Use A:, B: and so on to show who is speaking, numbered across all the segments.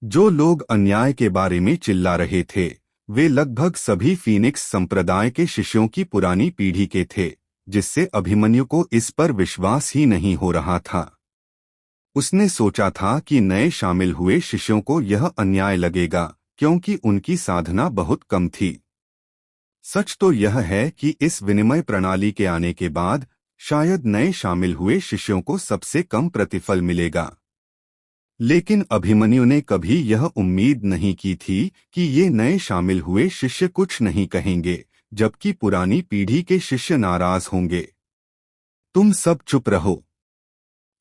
A: जो लोग अन्याय के बारे में चिल्ला रहे थे वे लगभग सभी फीनिक्स संप्रदाय के शिष्यों की पुरानी पीढ़ी के थे, जिससे अभिमन्यु को इस पर विश्वास ही नहीं हो रहा था। उसने सोचा था कि नए शामिल हुए शिष्यों को यह अन्याय लगेगा क्योंकि उनकी साधना बहुत कम थी। सच तो यह है कि इस विनिमय प्रणाली के आने के बाद शायद नए शामिल हुए शिष्यों को सबसे कम प्रतिफल मिलेगा। लेकिन अभिमन्यु ने कभी यह उम्मीद नहीं की थी कि ये नए शामिल हुए शिष्य कुछ नहीं कहेंगे, जबकि पुरानी पीढ़ी के शिष्य नाराज होंगे। तुम सब चुप रहो।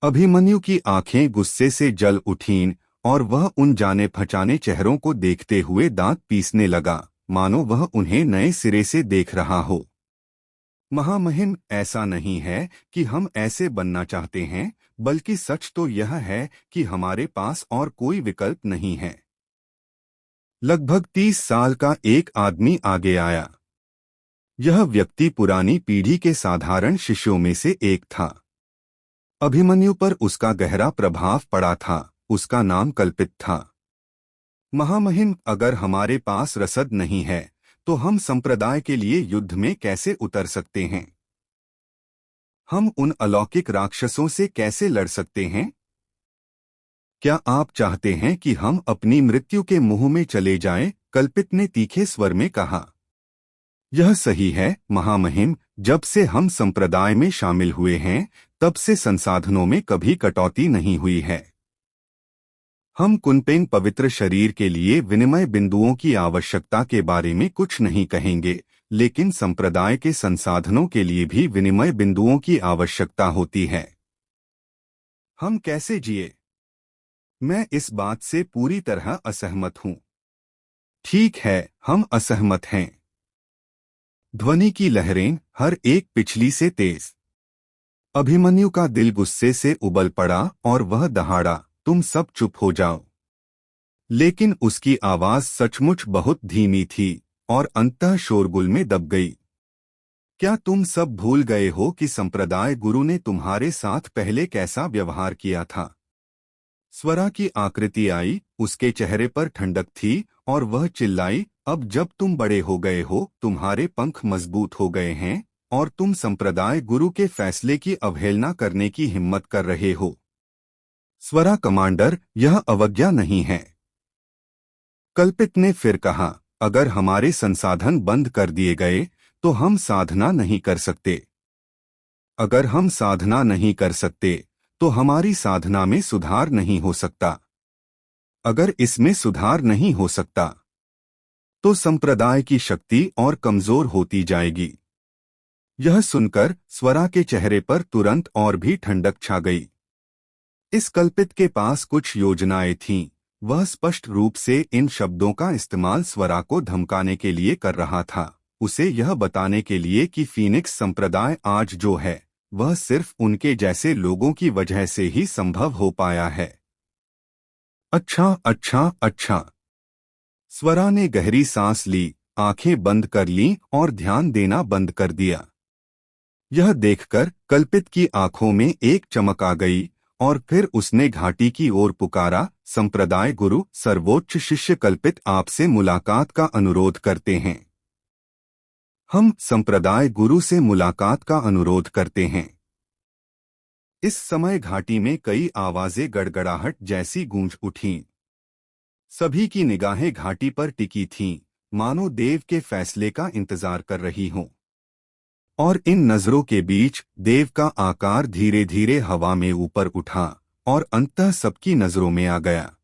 A: अभिमन्यु की आंखें गुस्से से जल उठीं और वह उन जाने पहचाने चेहरों को देखते हुए दांत पीसने लगा, मानो वह उन्हें नए सिरे से देख रहा हो। महामहिम, ऐसा नहीं है कि हम ऐसे बनना चाहते हैं, बल्कि सच तो यह है कि हमारे पास और कोई विकल्प नहीं है। लगभग 30 साल का एक आदमी आगे आया। यह व्यक्ति पुरानी पीढ़ी के साधारण शिष्यों में से एक था। अभिमन्यु पर उसका गहरा प्रभाव पड़ा था। उसका नाम कल्पित था। महामहिम, अगर हमारे पास रसद नहीं है तो हम संप्रदाय के लिए युद्ध में कैसे उतर सकते हैं? हम उन अलौकिक राक्षसों से कैसे लड़ सकते हैं? क्या आप चाहते हैं कि हम अपनी मृत्यु के मुंह में चले जाएं? कल्पित ने तीखे स्वर में कहा। यह सही है महामहिम, जब से हम संप्रदाय में शामिल हुए हैं तब से संसाधनों में कभी कटौती नहीं हुई है। हम कुनपेंग पवित्र शरीर के लिए विनिमय बिंदुओं की आवश्यकता के बारे में कुछ नहीं कहेंगे, लेकिन संप्रदाय के संसाधनों के लिए भी विनिमय बिंदुओं की आवश्यकता होती है। हम कैसे जिए? मैं इस बात से पूरी तरह असहमत हूं। ठीक है, हम असहमत हैं। ध्वनि की लहरें हर एक पिछली से तेज। अभिमन्यु का दिल गुस्से से उबल पड़ा और वह दहाड़ा, तुम सब चुप हो जाओ। लेकिन उसकी आवाज सचमुच बहुत धीमी थी और अंततः शोरगुल में दब गई। क्या तुम सब भूल गए हो कि संप्रदाय गुरु ने तुम्हारे साथ पहले कैसा व्यवहार किया था? स्वरा की आकृति आई, उसके चेहरे पर ठंडक थी और वह चिल्लाई, अब जब तुम बड़े हो गए हो, तुम्हारे पंख मजबूत हो गए हैं और तुम संप्रदाय गुरु के फैसले की अवहेलना करने की हिम्मत कर रहे हो। स्वरा कमांडर, यह अवज्ञा नहीं है। कल्पित ने फिर कहा, अगर हमारे संसाधन बंद कर दिए गए तो हम साधना नहीं कर सकते। अगर हम साधना नहीं कर सकते तो हमारी साधना में सुधार नहीं हो सकता। अगर इसमें सुधार नहीं हो सकता तो संप्रदाय की शक्ति और कमजोर होती जाएगी। यह सुनकर स्वरा के चेहरे पर तुरंत और भी ठंडक छा गई। इस कल्पित के पास कुछ योजनाएं थीं। वह स्पष्ट रूप से इन शब्दों का इस्तेमाल स्वरा को धमकाने के लिए कर रहा था, उसे यह बताने के लिए कि फीनिक्स संप्रदाय आज जो है वह सिर्फ उनके जैसे लोगों की वजह से ही संभव हो पाया है। अच्छा अच्छा अच्छा। स्वरा ने गहरी सांस ली, आंखें बंद कर लीं और ध्यान देना बंद कर दिया। यह देखकर कल्पित की आंखों में एक चमक आ गई और फिर उसने घाटी की ओर पुकारा, संप्रदाय गुरु, सर्वोच्च शिष्य कल्पित आपसे मुलाकात का अनुरोध करते हैं। हम संप्रदाय गुरु से मुलाकात का अनुरोध करते हैं। इस समय घाटी में कई आवाजें गड़गड़ाहट जैसी गूंज उठीं। सभी की निगाहें घाटी पर टिकी थीं, मानो देव के फैसले का इंतजार कर रही हों। और इन नजरों के बीच देव का आकार धीरे धीरे हवा में ऊपर उठा और अंततः सबकी नजरों में आ गया।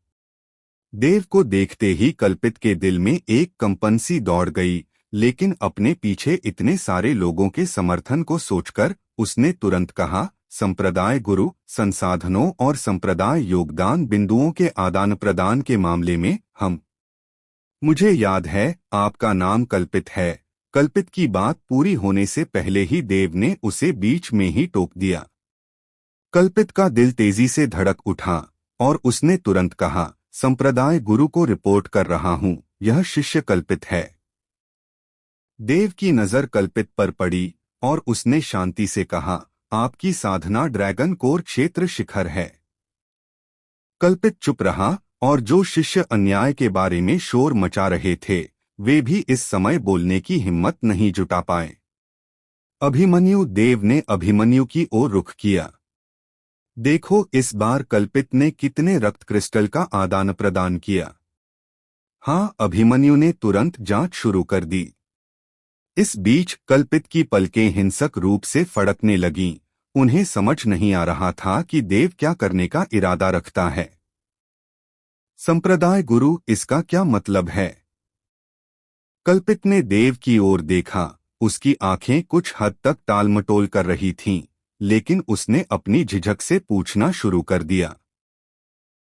A: देव को देखते ही कल्पित के दिल में एक कंपन सी दौड़ गई, लेकिन अपने पीछे इतने सारे लोगों के समर्थन को सोचकर उसने तुरंत कहा, संप्रदाय गुरु, संसाधनों और संप्रदाय योगदान बिंदुओं के आदान प्रदान के मामले में हम। मुझे याद है आपका नाम कल्पित है। कल्पित की बात पूरी होने से पहले ही देव ने उसे बीच में ही टोक दिया। कल्पित का दिल तेजी से धड़क उठा और उसने तुरंत कहा, संप्रदाय गुरु को रिपोर्ट कर रहा हूं, यह शिष्य कल्पित है। देव की नजर कल्पित पर पड़ी और उसने शांति से कहा, आपकी साधना ड्रैगन कोर क्षेत्र शिखर है। कल्पित चुप रहा और जो शिष्य अन्याय के बारे में शोर मचा रहे थे वे भी इस समय बोलने की हिम्मत नहीं जुटा पाए। अभिमन्यु देव ने अभिमन्यु की ओर रुख किया। देखो इस बार कल्पित ने कितने रक्त क्रिस्टल का आदान प्रदान किया। हाँ, अभिमन्यु ने तुरंत जांच शुरू कर दी। इस बीच कल्पित की पलकें हिंसक रूप से फड़कने लगीं। उन्हें समझ नहीं आ रहा था कि देव क्या करने का इरादा रखता है। संप्रदाय गुरु, इसका क्या मतलब है? कल्पित ने देव की ओर देखा। उसकी आंखें कुछ हद तक टालमटोल कर रही थीं, लेकिन उसने अपनी झिझक से पूछना शुरू कर दिया।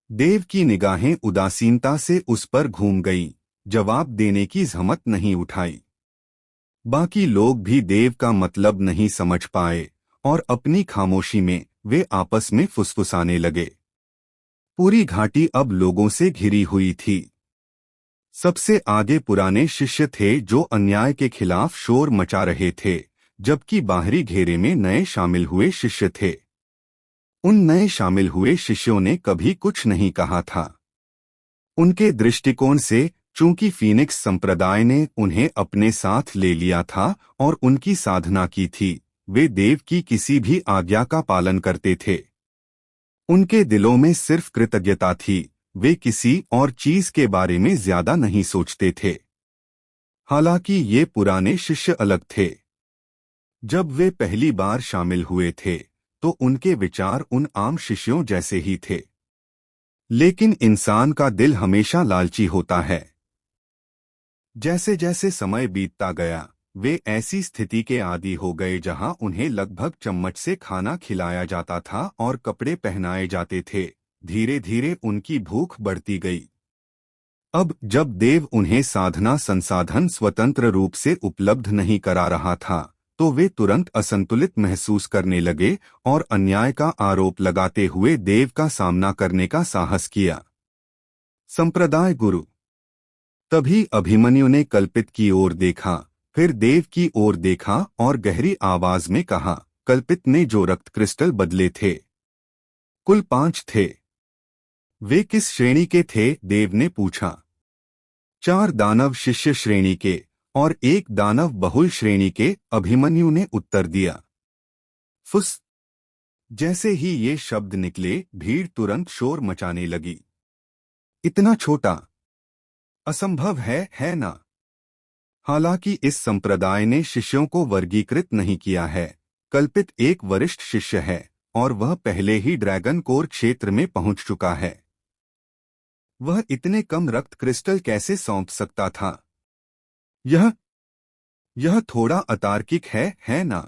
A: देव की निगाहें उदासीनता से उस पर घूम गईं, जवाब देने की हिम्मत नहीं उठाई। बाकी लोग भी देव का मतलब नहीं समझ पाए और अपनी खामोशी में वे आपस में फुसफुसाने लगे। पूरी घाटी अब लोगों से घिरी हुई थी। सबसे आगे पुराने शिष्य थे जो अन्याय के खिलाफ शोर मचा रहे थे, जबकि बाहरी घेरे में नए शामिल हुए शिष्य थे। उन नए शामिल हुए शिष्यों ने कभी कुछ नहीं कहा था। उनके दृष्टिकोण से चूंकि फीनिक्स संप्रदाय ने उन्हें अपने साथ ले लिया था और उनकी साधना की थी, वे देव की किसी भी आज्ञा का पालन करते थे। उनके दिलों में सिर्फ कृतज्ञता थी, वे किसी और चीज के बारे में ज्यादा नहीं सोचते थे। हालांकि ये पुराने शिष्य अलग थे। जब वे पहली बार शामिल हुए थे तो उनके विचार उन आम शिष्यों जैसे ही थे, लेकिन इंसान का दिल हमेशा लालची होता है। जैसे जैसे समय बीतता गया वे ऐसी स्थिति के आदी हो गए जहां उन्हें लगभग चम्मच से खाना खिलाया जाता था और कपड़े पहनाए जाते थे। धीरे धीरे उनकी भूख बढ़ती गई। अब जब देव उन्हें साधना संसाधन स्वतंत्र रूप से उपलब्ध नहीं करा रहा था तो वे तुरंत असंतुलित महसूस करने लगे और अन्याय का आरोप लगाते हुए देव का सामना करने का साहस किया। संप्रदाय गुरु। तभी अभिमन्यु ने कल्पित की ओर देखा, फिर देव की ओर देखा और गहरी आवाज में कहा, कल्पित ने जो रक्त क्रिस्टल बदले थे कुल 5 थे। वे किस श्रेणी के थे? देव ने पूछा। 4 दानव शिष्य श्रेणी के और 1 दानव बहुल श्रेणी के, अभिमन्यु ने उत्तर दिया। फुस। जैसे ही ये शब्द निकले भीड़ तुरंत शोर मचाने लगी। इतना छोटा? असंभव है ना? हालांकि इस संप्रदाय ने शिष्यों को वर्गीकृत नहीं किया है। कल्पित एक वरिष्ठ शिष्य है और वह पहले ही ड्रैगन कोर क्षेत्र में पहुंच चुका है। वह इतने कम रक्त क्रिस्टल कैसे सौंप सकता था? यह थोड़ा अतार्किक है ना?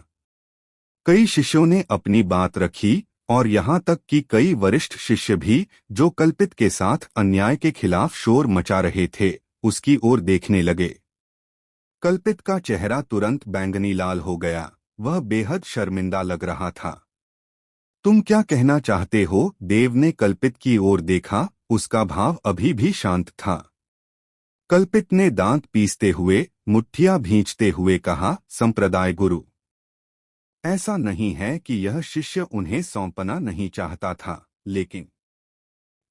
A: कई शिष्यों ने अपनी बात रखी और यहाँ तक कि कई वरिष्ठ शिष्य भी जो कल्पित के साथ अन्याय के खिलाफ शोर मचा रहे थे उसकी ओर देखने लगे। कल्पित का चेहरा तुरंत बैंगनी लाल हो गया। वह बेहद शर्मिंदा लग रहा था। तुम क्या कहना चाहते हो? देव ने कल्पित की ओर देखा। उसका भाव अभी भी शांत था। कल्पित ने दांत पीसते हुए मुट्ठियां भींचते हुए कहा, संप्रदाय गुरु, ऐसा नहीं है कि यह शिष्य उन्हें सौंपना नहीं चाहता था,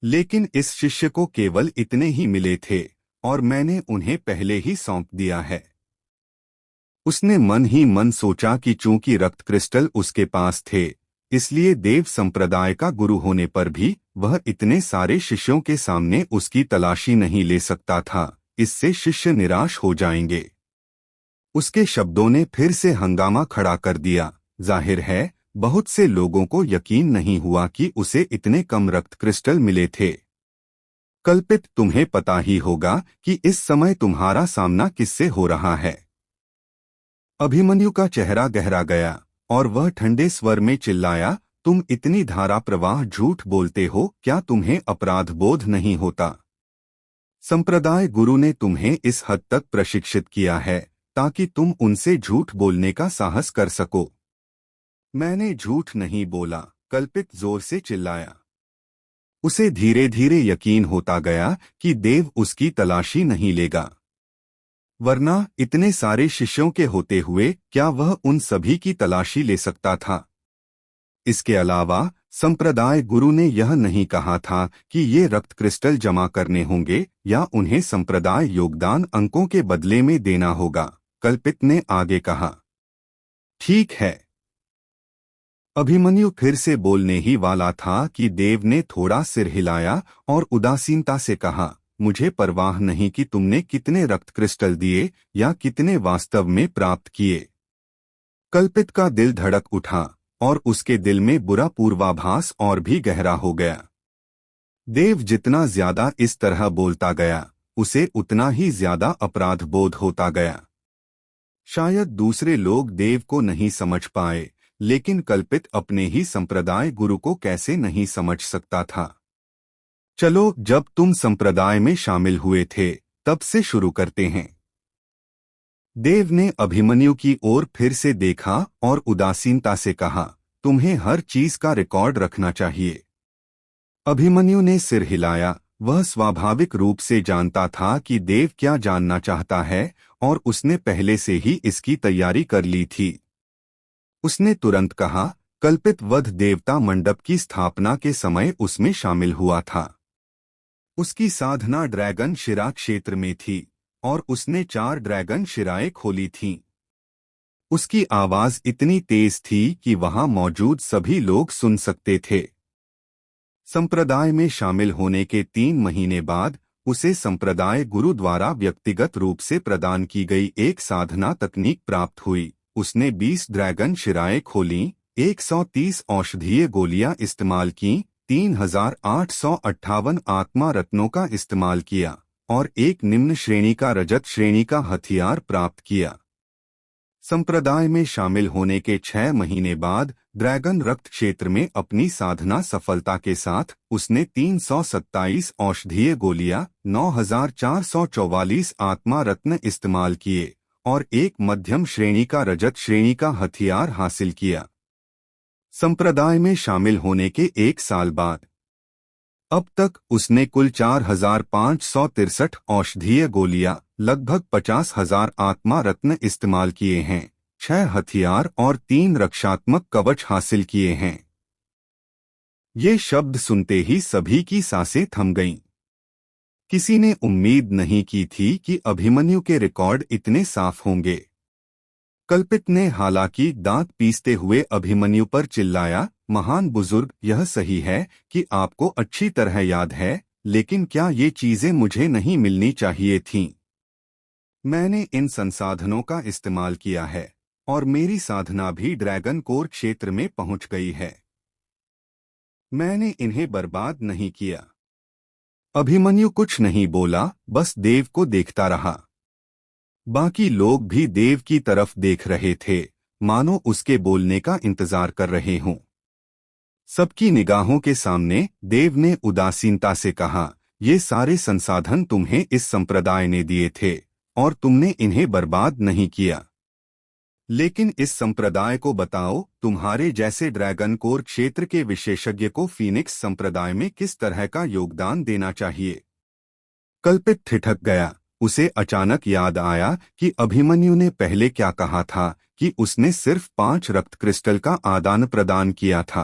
A: लेकिन इस शिष्य को केवल इतने ही मिले थे और मैंने उन्हें पहले ही सौंप दिया है। उसने मन ही मन सोचा कि चूंकि रक्त क्रिस्टल उसके पास थे इसलिए देव संप्रदाय का गुरु होने पर भी वह इतने सारे शिष्यों के सामने उसकी तलाशी नहीं ले सकता था। इससे शिष्य निराश हो जाएंगे। उसके शब्दों ने फिर से हंगामा खड़ा कर दिया। जाहिर है बहुत से लोगों को यकीन नहीं हुआ कि उसे इतने कम रक्त क्रिस्टल मिले थे। कल्पित, तुम्हें पता ही होगा कि इस समय तुम्हारा सामना किससे हो रहा है। अभिमन्यु का चेहरा गहरा गया और वह ठंडे स्वर में चिल्लाया, तुम इतनी धारा प्रवाह झूठ बोलते हो, क्या तुम्हें अपराध बोध नहीं होता? संप्रदाय गुरु ने तुम्हें इस हद तक प्रशिक्षित किया है ताकि तुम उनसे झूठ बोलने का साहस कर सको। मैंने झूठ नहीं बोला, कल्पित जोर से चिल्लाया। उसे धीरे धीरे यकीन होता गया कि देव उसकी तलाशी नहीं लेगा, वरना इतने सारे शिष्यों के होते हुए क्या वह उन सभी की तलाशी ले सकता था? इसके अलावा संप्रदाय गुरु ने यह नहीं कहा था कि ये रक्त क्रिस्टल जमा करने होंगे या उन्हें संप्रदाय योगदान अंकों के बदले में देना होगा। कल्पित ने आगे कहा। ठीक है। अभिमन्यु फिर से बोलने ही वाला था कि देव ने थोड़ा सिर हिलाया और उदासीनता से कहा, मुझे परवाह नहीं कि तुमने कितने रक्त क्रिस्टल दिए या कितने वास्तव में प्राप्त किए। कल्पित का दिल धड़क उठा और उसके दिल में बुरा पूर्वाभास और भी गहरा हो गया। देव जितना ज्यादा इस तरह बोलता गया, उसे उतना ही ज्यादा अपराध बोध होता गया। शायद दूसरे लोग देव को नहीं समझ पाए, लेकिन कल्पित अपने ही संप्रदाय गुरु को कैसे नहीं समझ सकता था। चलो, जब तुम संप्रदाय में शामिल हुए थे तब से शुरू करते हैं। देव ने अभिमन्यु की ओर फिर से देखा और उदासीनता से कहा, तुम्हें हर चीज का रिकॉर्ड रखना चाहिए। अभिमन्यु ने सिर हिलाया। वह स्वाभाविक रूप से जानता था कि देव क्या जानना चाहता है और उसने पहले से ही इसकी तैयारी कर ली थी। उसने तुरंत कहा, कल्पित वध देवता मंडप की स्थापना के समय उसमें शामिल हुआ था। उसकी साधना ड्रैगन शिरा क्षेत्र में थी और उसने 4 ड्रैगन शिराएं खोली थीं। उसकी आवाज इतनी तेज थी कि वहां मौजूद सभी लोग सुन सकते थे। संप्रदाय में शामिल होने के 3 महीने बाद उसे संप्रदाय गुरु द्वारा व्यक्तिगत रूप से प्रदान की गई एक साधना तकनीक प्राप्त हुई। उसने 20 ड्रैगन शिराएं खोलीं, 130 औषधीय गोलियां इस्तेमाल कीं, 3858 आत्मा रत्नों का इस्तेमाल किया और एक निम्न श्रेणी का रजत श्रेणी का हथियार प्राप्त किया। संप्रदाय में शामिल होने के 6 महीने बाद ड्रैगन रक्त क्षेत्र में अपनी साधना सफलता के साथ उसने 327 औषधीय गोलियां, 9444 आत्मा रत्न इस्तेमाल किए और एक मध्यम श्रेणी का रजत श्रेणी का हथियार हासिल किया। संप्रदाय में शामिल होने के 1 साल बाद अब तक उसने कुल 4563 औषधीय गोलियां, लगभग 50,000 आत्मा रत्न इस्तेमाल किए हैं, 6 हथियार और 3 रक्षात्मक कवच हासिल किए हैं। ये शब्द सुनते ही सभी की सांसें थम गईं। किसी ने उम्मीद नहीं की थी कि अभिमन्यु के रिकॉर्ड इतने साफ होंगे। कल्पित ने हालांकि दांत पीसते हुए अभिमन्यु पर चिल्लाया, महान बुजुर्ग, यह सही है कि आपको अच्छी तरह याद है, लेकिन क्या ये चीजें मुझे नहीं मिलनी चाहिए थीं? मैंने इन संसाधनों का इस्तेमाल किया है और मेरी साधना भी ड्रैगन कोर क्षेत्र में पहुंच गई है। मैंने इन्हें बर्बाद नहीं किया। अभिमन्यु कुछ नहीं बोला, बस देव को देखता रहा। बाकी लोग भी देव की तरफ देख रहे थे, मानो उसके बोलने का इंतजार कर रहे हों। सबकी निगाहों के सामने देव ने उदासीनता से कहा, ये सारे संसाधन तुम्हें इस संप्रदाय ने दिए थे और तुमने इन्हें बर्बाद नहीं किया। लेकिन इस संप्रदाय को बताओ, तुम्हारे जैसे ड्रैगन कोर क्षेत्र के विशेषज्ञ को फीनिक्स संप्रदाय में किस तरह का योगदान देना चाहिए? कल्पित ठिठक गया। उसे अचानक याद आया कि अभिमन्यु ने पहले क्या कहा था कि उसने सिर्फ 5 रक्त क्रिस्टल का आदान प्रदान किया था।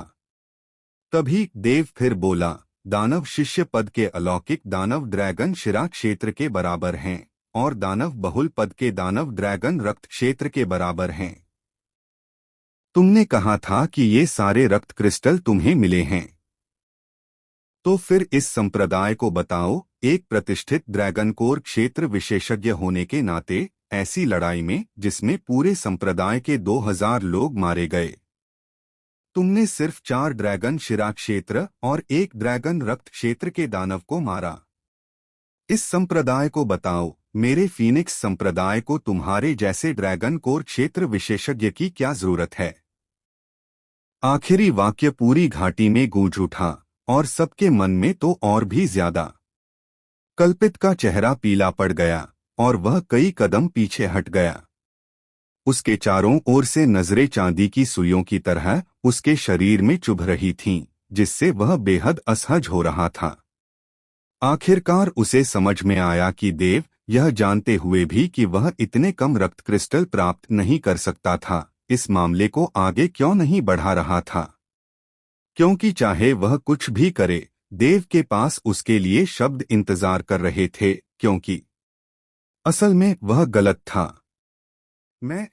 A: तभी देव फिर बोला, दानव शिष्य पद के अलौकिक दानव ड्रैगन शिरा क्षेत्र के बराबर हैं और दानव बहुल पद के दानव ड्रैगन रक्त क्षेत्र के बराबर हैं। तुमने कहा था कि ये सारे रक्त क्रिस्टल तुम्हें मिले हैं, तो फिर इस संप्रदाय को बताओ, एक प्रतिष्ठित ड्रैगन कोर क्षेत्र विशेषज्ञ होने के नाते ऐसी लड़ाई में जिसमें पूरे संप्रदाय के 2000 लोग मारे गए, तुमने सिर्फ 4 ड्रैगन शिरा क्षेत्र और 1 ड्रैगन रक्त क्षेत्र के दानव को मारा। इस संप्रदाय को बताओ, मेरे फीनिक्स संप्रदाय को तुम्हारे जैसे ड्रैगन कोर क्षेत्र विशेषज्ञ की क्या जरूरत है? आखिरी वाक्य पूरी घाटी में गूंज उठा और सबके मन में तो और भी ज्यादा। कल्पित का चेहरा पीला पड़ गया और वह कई कदम पीछे हट गया। उसके चारों ओर से नजरें चांदी की सुइयों की तरह उसके शरीर में चुभ रही थीं, जिससे वह बेहद असहज हो रहा था। आखिरकार उसे समझ में आया कि देव, यह जानते हुए भी कि वह इतने कम रक्त क्रिस्टल प्राप्त नहीं कर सकता था, इस मामले को आगे क्यों नहीं बढ़ा रहा था। क्योंकि चाहे वह कुछ भी करे, देव के पास उसके लिए शब्द इंतजार कर रहे थे, क्योंकि असल में वह गलत था। मैं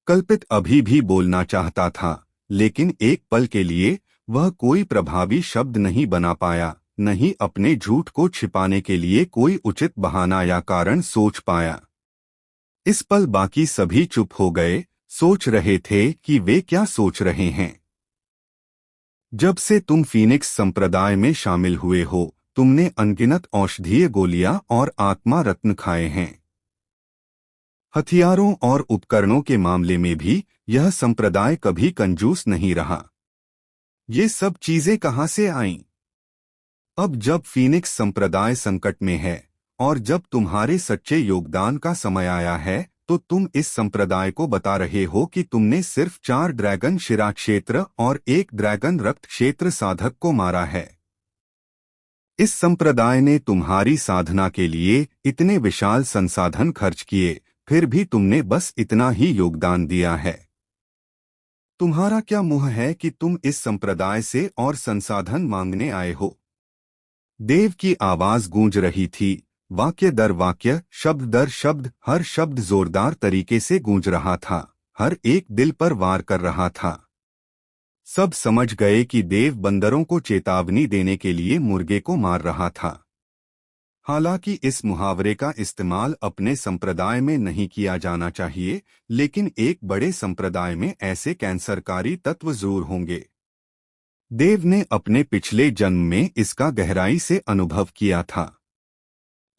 A: कल्पित अभी भी बोलना चाहता था, लेकिन एक पल के लिए वह कोई प्रभावी शब्द नहीं बना पाया, नहीं अपने झूठ को छिपाने के लिए कोई उचित बहाना या कारण सोच पाया। इस पल बाकी सभी चुप हो गए, सोच रहे थे कि वे क्या सोच रहे हैं। जब से तुम फीनिक्स संप्रदाय में शामिल हुए हो, तुमने अनगिनत औषधीय गोलियां और आत्मा रत्न खाए हैं। हथियारों और उपकरणों के मामले में भी यह संप्रदाय कभी कंजूस नहीं रहा। ये सब चीजें कहां से आईं? अब जब फीनिक्स संप्रदाय संकट में है और जब तुम्हारे सच्चे योगदान का समय आया है, तो तुम इस संप्रदाय को बता रहे हो कि तुमने सिर्फ 4 ड्रैगन शिरा क्षेत्र और 1 ड्रैगन रक्त क्षेत्र साधक को मारा है। इस संप्रदाय ने तुम्हारी साधना के लिए इतने विशाल संसाधन खर्च किए, फिर भी तुमने बस इतना ही योगदान दिया है। तुम्हारा क्या मुंह है कि तुम इस संप्रदाय से और संसाधन मांगने आए हो? देव की आवाज गूंज रही थी, वाक्य दर वाक्य, शब्द दर शब्द, हर शब्द जोरदार तरीके से गूंज रहा था, हर एक दिल पर वार कर रहा था। सब समझ गए कि देव बंदरों को चेतावनी देने के लिए मुर्गे को मार रहा था। हालांकि इस मुहावरे का इस्तेमाल अपने संप्रदाय में नहीं किया जाना चाहिए, लेकिन एक बड़े संप्रदाय में ऐसे कैंसरकारी तत्व जरूर होंगे। देव ने अपने पिछले जन्म में इसका गहराई से अनुभव किया था।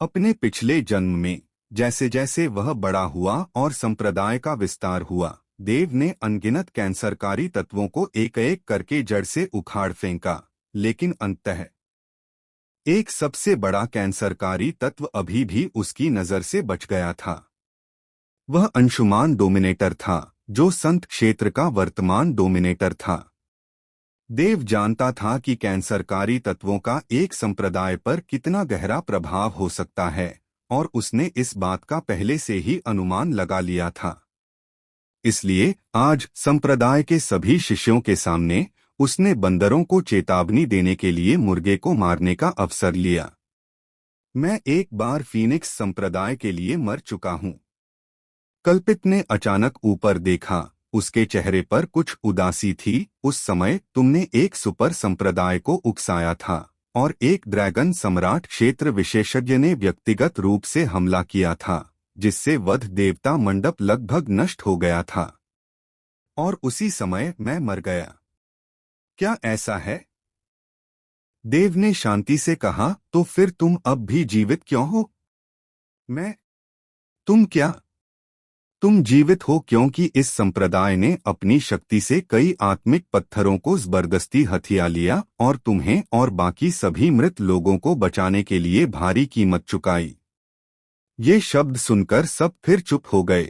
A: अपने पिछले जन्म में जैसे जैसे वह बड़ा हुआ और संप्रदाय का विस्तार हुआ, देव ने अनगिनत कैंसरकारी तत्वों को एक एक करके जड़ से उखाड़ फेंका, लेकिन अंततः एक सबसे बड़ा कैंसरकारी तत्व अभी भी उसकी नजर से बच गया था। वह अंशुमान डोमिनेटर था, जो संत क्षेत्र का वर्तमान डोमिनेटर था। देव जानता था कि कैंसरकारी तत्वों का एक संप्रदाय पर कितना गहरा प्रभाव हो सकता है, और उसने इस बात का पहले से ही अनुमान लगा लिया था। इसलिए आज संप्रदाय के सभी शिष्यों के सामने उसने बंदरों को चेतावनी देने के लिए मुर्गे को मारने का अवसर लिया। मैं एक बार फीनिक्स संप्रदाय के लिए मर चुका हूं। कल्पित ने अचानक ऊपर देखा, उसके चेहरे पर कुछ उदासी थी। उस समय तुमने एक सुपर संप्रदाय को उकसाया था और एक ड्रैगन सम्राट क्षेत्र विशेषज्ञ ने व्यक्तिगत रूप से हमला किया था, जिससे वध देवता मंडप लगभग नष्ट हो गया था। और उसी समय मैं मर गया। क्या ऐसा है? देव ने शांति से कहा, तो फिर तुम अब भी जीवित क्यों हो? तुम क्या? तुम जीवित हो क्योंकि इस संप्रदाय ने अपनी शक्ति से कई आत्मिक पत्थरों को जबरदस्ती हथिया लिया और तुम्हें और बाकी सभी मृत लोगों को बचाने के लिए भारी कीमत चुकाई। ये शब्द सुनकर सब फिर चुप हो गए।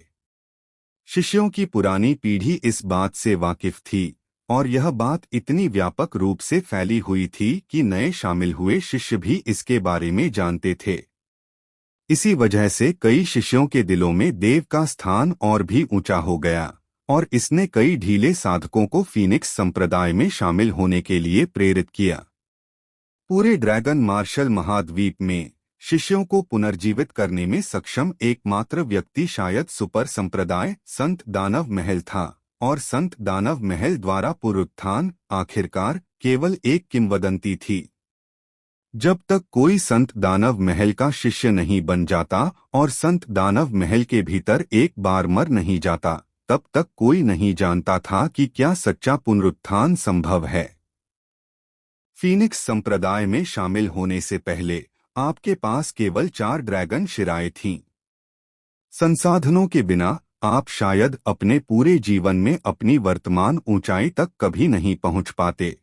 A: शिष्यों की पुरानी पीढ़ी इस बात से वाकिफ थी, और यह बात इतनी व्यापक रूप से फैली हुई थी कि नए शामिल हुए शिष्य भी इसके बारे में जानते थे। इसी वजह से कई शिष्यों के दिलों में देव का स्थान और भी ऊंचा हो गया, और इसने कई ढीले साधकों को फीनिक्स संप्रदाय में शामिल होने के लिए प्रेरित किया। पूरे ड्रैगन मार्शल महाद्वीप में शिष्यों को पुनर्जीवित करने में सक्षम एकमात्र व्यक्ति शायद सुपर संप्रदाय संत दानव महल था, और संत दानव महल द्वारा पुनरुत्थान आखिरकार केवल एक किंवदंती थी। जब तक कोई संत दानव महल का शिष्य नहीं बन जाता और संत दानव महल के भीतर एक बार मर नहीं जाता, तब तक कोई नहीं जानता था कि क्या सच्चा पुनरुत्थान संभव है। फीनिक्स संप्रदाय में शामिल होने से पहले आपके पास केवल 4 ड्रैगन शिराएं थीं। संसाधनों के बिना आप शायद अपने पूरे जीवन में अपनी वर्तमान ऊंचाई तक कभी नहीं पहुंच पाते,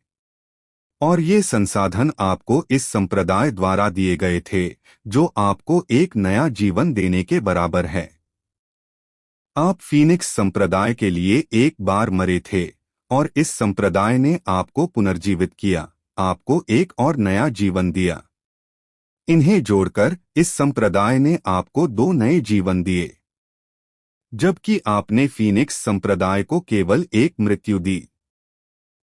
A: और ये संसाधन आपको इस संप्रदाय द्वारा दिए गए थे, जो आपको एक नया जीवन देने के बराबर है। आप फीनिक्स संप्रदाय के लिए एक बार मरे थे, और इस संप्रदाय ने आपको पुनर्जीवित किया, आपको एक और नया जीवन दिया। इन्हें जोड़कर इस संप्रदाय ने आपको 2 नए जीवन दिए, जबकि आपने फीनिक्स संप्रदाय को केवल एक मृत्यु दी।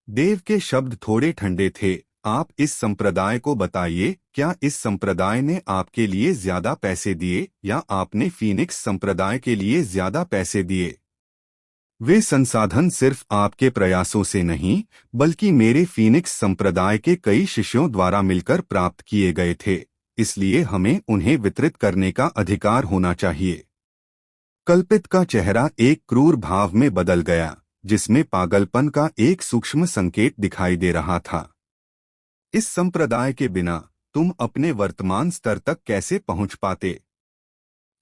A: देव के शब्द थोड़े ठंडे थे। आप इस संप्रदाय को बताइए, क्या इस संप्रदाय ने आपके लिए ज्यादा पैसे दिए या आपने फीनिक्स संप्रदाय के लिए ज्यादा पैसे दिए? वे संसाधन सिर्फ आपके प्रयासों से नहीं, बल्कि मेरे फीनिक्स संप्रदाय के कई शिष्यों द्वारा मिलकर प्राप्त किए गए थे, इसलिए हमें उन्हें वितरित करने का अधिकार होना चाहिए। कल्पित का चेहरा एक क्रूर भाव में बदल गया, जिसमें पागलपन का एक सूक्ष्म संकेत दिखाई दे रहा था। इस संप्रदाय के बिना तुम अपने वर्तमान स्तर तक कैसे पहुंच पाते?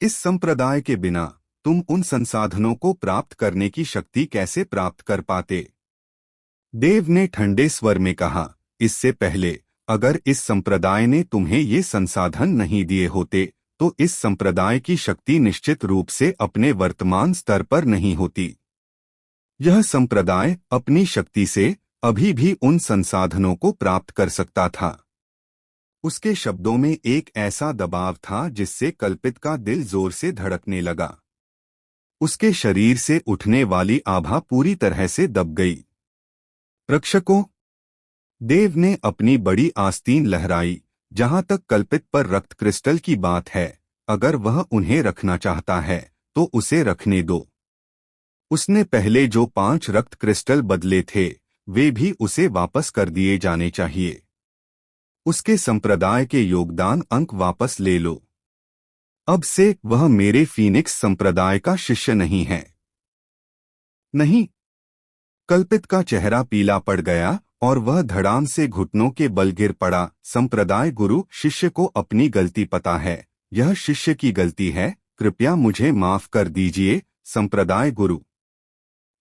A: इस संप्रदाय के बिना तुम उन संसाधनों को प्राप्त करने की शक्ति कैसे प्राप्त कर पाते? देव ने ठंडे स्वर में कहा, इससे पहले अगर इस संप्रदाय ने तुम्हें ये संसाधन नहीं दिए होते, तो इस संप्रदाय की शक्ति निश्चित रूप से अपने वर्तमान स्तर पर नहीं होती। यह संप्रदाय अपनी शक्ति से अभी भी उन संसाधनों को प्राप्त कर सकता था। उसके शब्दों में एक ऐसा दबाव था जिससे कल्पित का दिल जोर से धड़कने लगा। उसके शरीर से उठने वाली आभा पूरी तरह से दब गई। रक्षकों, देव ने अपनी बड़ी आस्तीन लहराई, जहां तक कल्पित पर रक्त क्रिस्टल की बात है, अगर वह उन्हें रखना चाहता है तो उसे रखने दो। उसने पहले जो 5 रक्त क्रिस्टल बदले थे, वे भी उसे वापस कर दिए जाने चाहिए। उसके संप्रदाय के योगदान अंक वापस ले लो। अब से वह मेरे फीनिक्स संप्रदाय का शिष्य नहीं है। नहीं। कल्पित का चेहरा पीला पड़ गया और वह धड़ाम से घुटनों के बल गिर पड़ा। संप्रदाय गुरु, शिष्य को अपनी गलती पता है, यह शिष्य की गलती है, कृपया मुझे माफ कर दीजिए संप्रदाय गुरु।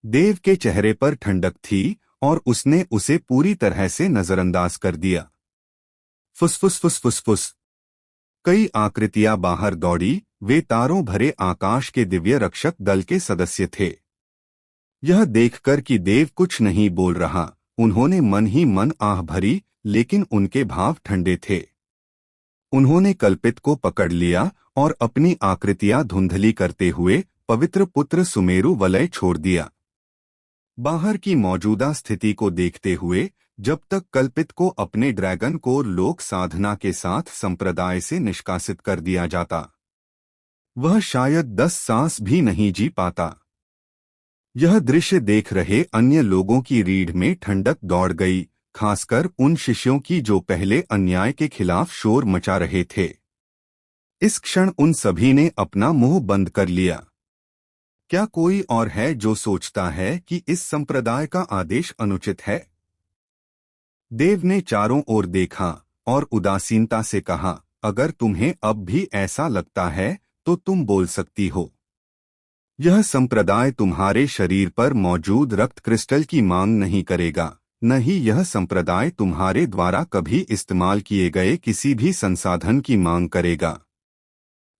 A: देव के चेहरे पर ठंडक थी और उसने उसे पूरी तरह से नजरअंदाज कर दिया। फुसफुस फुसफुस फुस। कई आकृतियां बाहर दौड़ी। वे तारों भरे आकाश के दिव्य रक्षक दल के सदस्य थे। यह देखकर कि देव कुछ नहीं बोल रहा, उन्होंने मन ही मन आह भरी, लेकिन उनके भाव ठंडे थे। उन्होंने कल्पित को पकड़ लिया और अपनी आकृतियां धुंधली करते हुए पवित्र पुत्र सुमेरु वलय छोड़ दिया। बाहर की मौजूदा स्थिति को देखते हुए, जब तक कल्पित को अपने ड्रैगन कोर लोक साधना के साथ संप्रदाय से निष्कासित कर दिया जाता, वह शायद 10 सांस भी नहीं जी पाता। यह दृश्य देख रहे अन्य लोगों की रीढ़ में ठंडक दौड़ गई, खासकर उन शिष्यों की जो पहले अन्याय के खिलाफ शोर मचा रहे थे। इस क्षण उन सभी ने अपना मुंह बंद कर लिया। क्या कोई और है जो सोचता है कि इस संप्रदाय का आदेश अनुचित है? देव ने चारों ओर देखा और उदासीनता से कहा, अगर तुम्हें अब भी ऐसा लगता है तो तुम बोल सकती हो। यह संप्रदाय तुम्हारे शरीर पर मौजूद रक्त क्रिस्टल की मांग नहीं करेगा, न ही यह संप्रदाय तुम्हारे द्वारा कभी इस्तेमाल किए गए किसी भी संसाधन की मांग करेगा।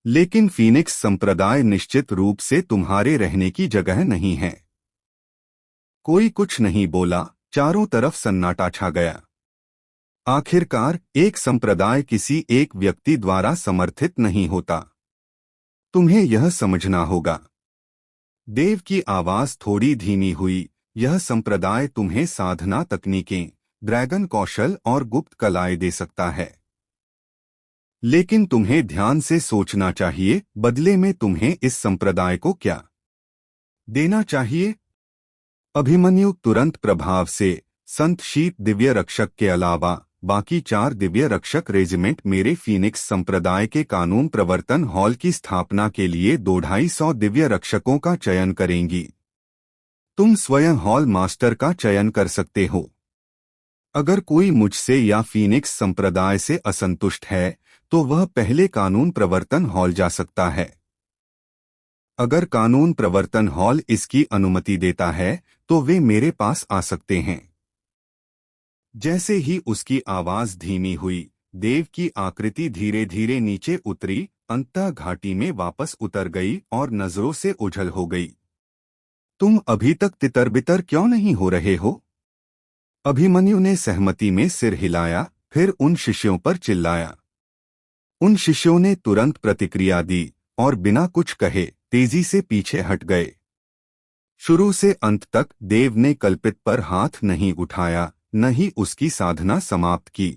A: लेकिन फीनिक्स संप्रदाय निश्चित रूप से तुम्हारे रहने की जगह नहीं है। कोई कुछ नहीं बोला, चारों तरफ सन्नाटा छा गया। आखिरकार एक संप्रदाय किसी एक व्यक्ति द्वारा समर्थित नहीं होता। तुम्हें यह समझना होगा। देव की आवाज थोड़ी धीमी हुई, यह संप्रदाय तुम्हें साधना तकनीकें, ड्रैगन कौशल और गुप्त कलाएं दे सकता है, लेकिन तुम्हें ध्यान से सोचना चाहिए, बदले में तुम्हें इस संप्रदाय को क्या देना चाहिए? अभिमन्यु तुरंत प्रभाव से संत शीत दिव्य रक्षक के अलावा बाकी 4 दिव्य रक्षक रेजिमेंट मेरे फीनिक्स संप्रदाय के कानून प्रवर्तन हॉल की स्थापना के लिए 250 दिव्य रक्षकों का चयन करेंगी। तुम स्वयं हॉल मास्टर का चयन कर सकते हो। अगर कोई मुझसे या फीनिक्स संप्रदाय से असंतुष्ट है तो वह पहले कानून प्रवर्तन हॉल जा सकता है। अगर कानून प्रवर्तन हॉल इसकी अनुमति देता है तो वे मेरे पास आ सकते हैं। जैसे ही उसकी आवाज धीमी हुई, देव की आकृति धीरे धीरे नीचे उतरी, अंततः घाटी में वापस उतर गई और नजरों से ओझल हो गई। तुम अभी तक तितर-बितर क्यों नहीं हो रहे हो? अभिमन्यु ने सहमति में सिर हिलाया, फिर उन शिष्यों पर चिल्लाया। उन शिष्यों ने तुरंत प्रतिक्रिया दी और बिना कुछ कहे तेजी से पीछे हट गए। शुरू से अंत तक देव ने कल्पित पर हाथ नहीं उठाया, न ही उसकी साधना समाप्त की।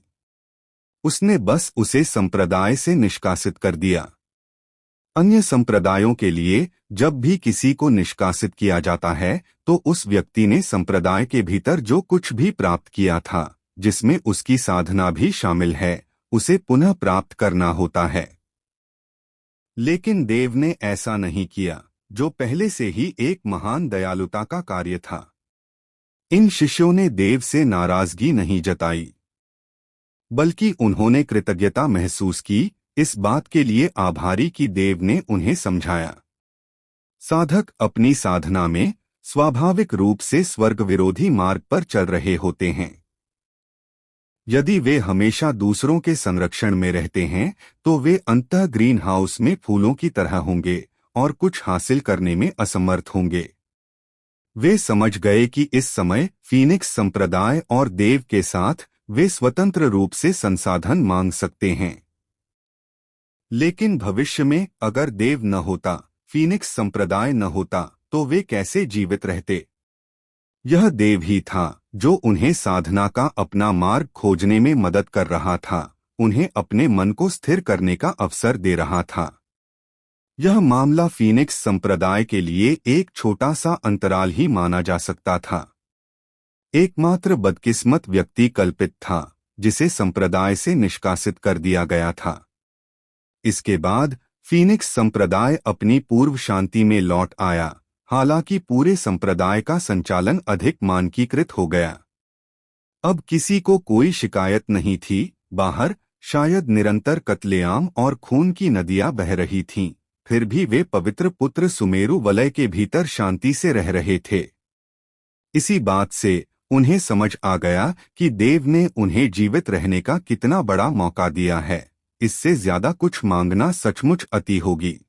A: उसने बस उसे संप्रदाय से निष्कासित कर दिया। अन्य संप्रदायों के लिए जब भी किसी को निष्कासित किया जाता है तो उस व्यक्ति ने संप्रदाय के भीतर जो कुछ भी प्राप्त किया था, जिसमें उसकी साधना भी शामिल है, उसे पुनः प्राप्त करना होता है। लेकिन देव ने ऐसा नहीं किया, जो पहले से ही एक महान दयालुता का कार्य था। इन शिष्यों ने देव से नाराजगी नहीं जताई, बल्कि उन्होंने कृतज्ञता महसूस की, इस बात के लिए आभारी कि देव ने उन्हें समझाया। साधक अपनी साधना में स्वाभाविक रूप से स्वर्ग विरोधी मार्ग पर चल रहे होते हैं। यदि वे हमेशा दूसरों के संरक्षण में रहते हैं तो वे अंततः ग्रीन हाउस में फूलों की तरह होंगे और कुछ हासिल करने में असमर्थ होंगे। वे समझ गए कि इस समय फीनिक्स संप्रदाय और देव के साथ वे स्वतंत्र रूप से संसाधन मांग सकते हैं। लेकिन भविष्य में अगर देव न होता, फीनिक्स संप्रदाय न होता, तो वे कैसे जीवित रहते? यह देव ही था जो उन्हें साधना का अपना मार्ग खोजने में मदद कर रहा था, उन्हें अपने मन को स्थिर करने का अवसर दे रहा था। यह मामला फीनिक्स संप्रदाय के लिए एक छोटा सा अंतराल ही माना जा सकता था। एकमात्र बदकिस्मत व्यक्ति कल्पित था, जिसे संप्रदाय से निष्कासित कर दिया गया था। इसके बाद फीनिक्स संप्रदाय अपनी पूर्व शांति में लौट आया, हालांकि पूरे संप्रदाय का संचालन अधिक मानकीकृत हो गया। अब किसी को कोई शिकायत नहीं थी। बाहर शायद निरंतर कत्लेआम और खून की नदियां बह रही थीं, फिर भी वे पवित्र पुत्र सुमेरु वलय के भीतर शांति से रह रहे थे। इसी बात से उन्हें समझ आ गया कि देव ने उन्हें जीवित रहने का कितना बड़ा मौका दिया है। इससे ज्यादा कुछ मांगना सचमुच अति होगी।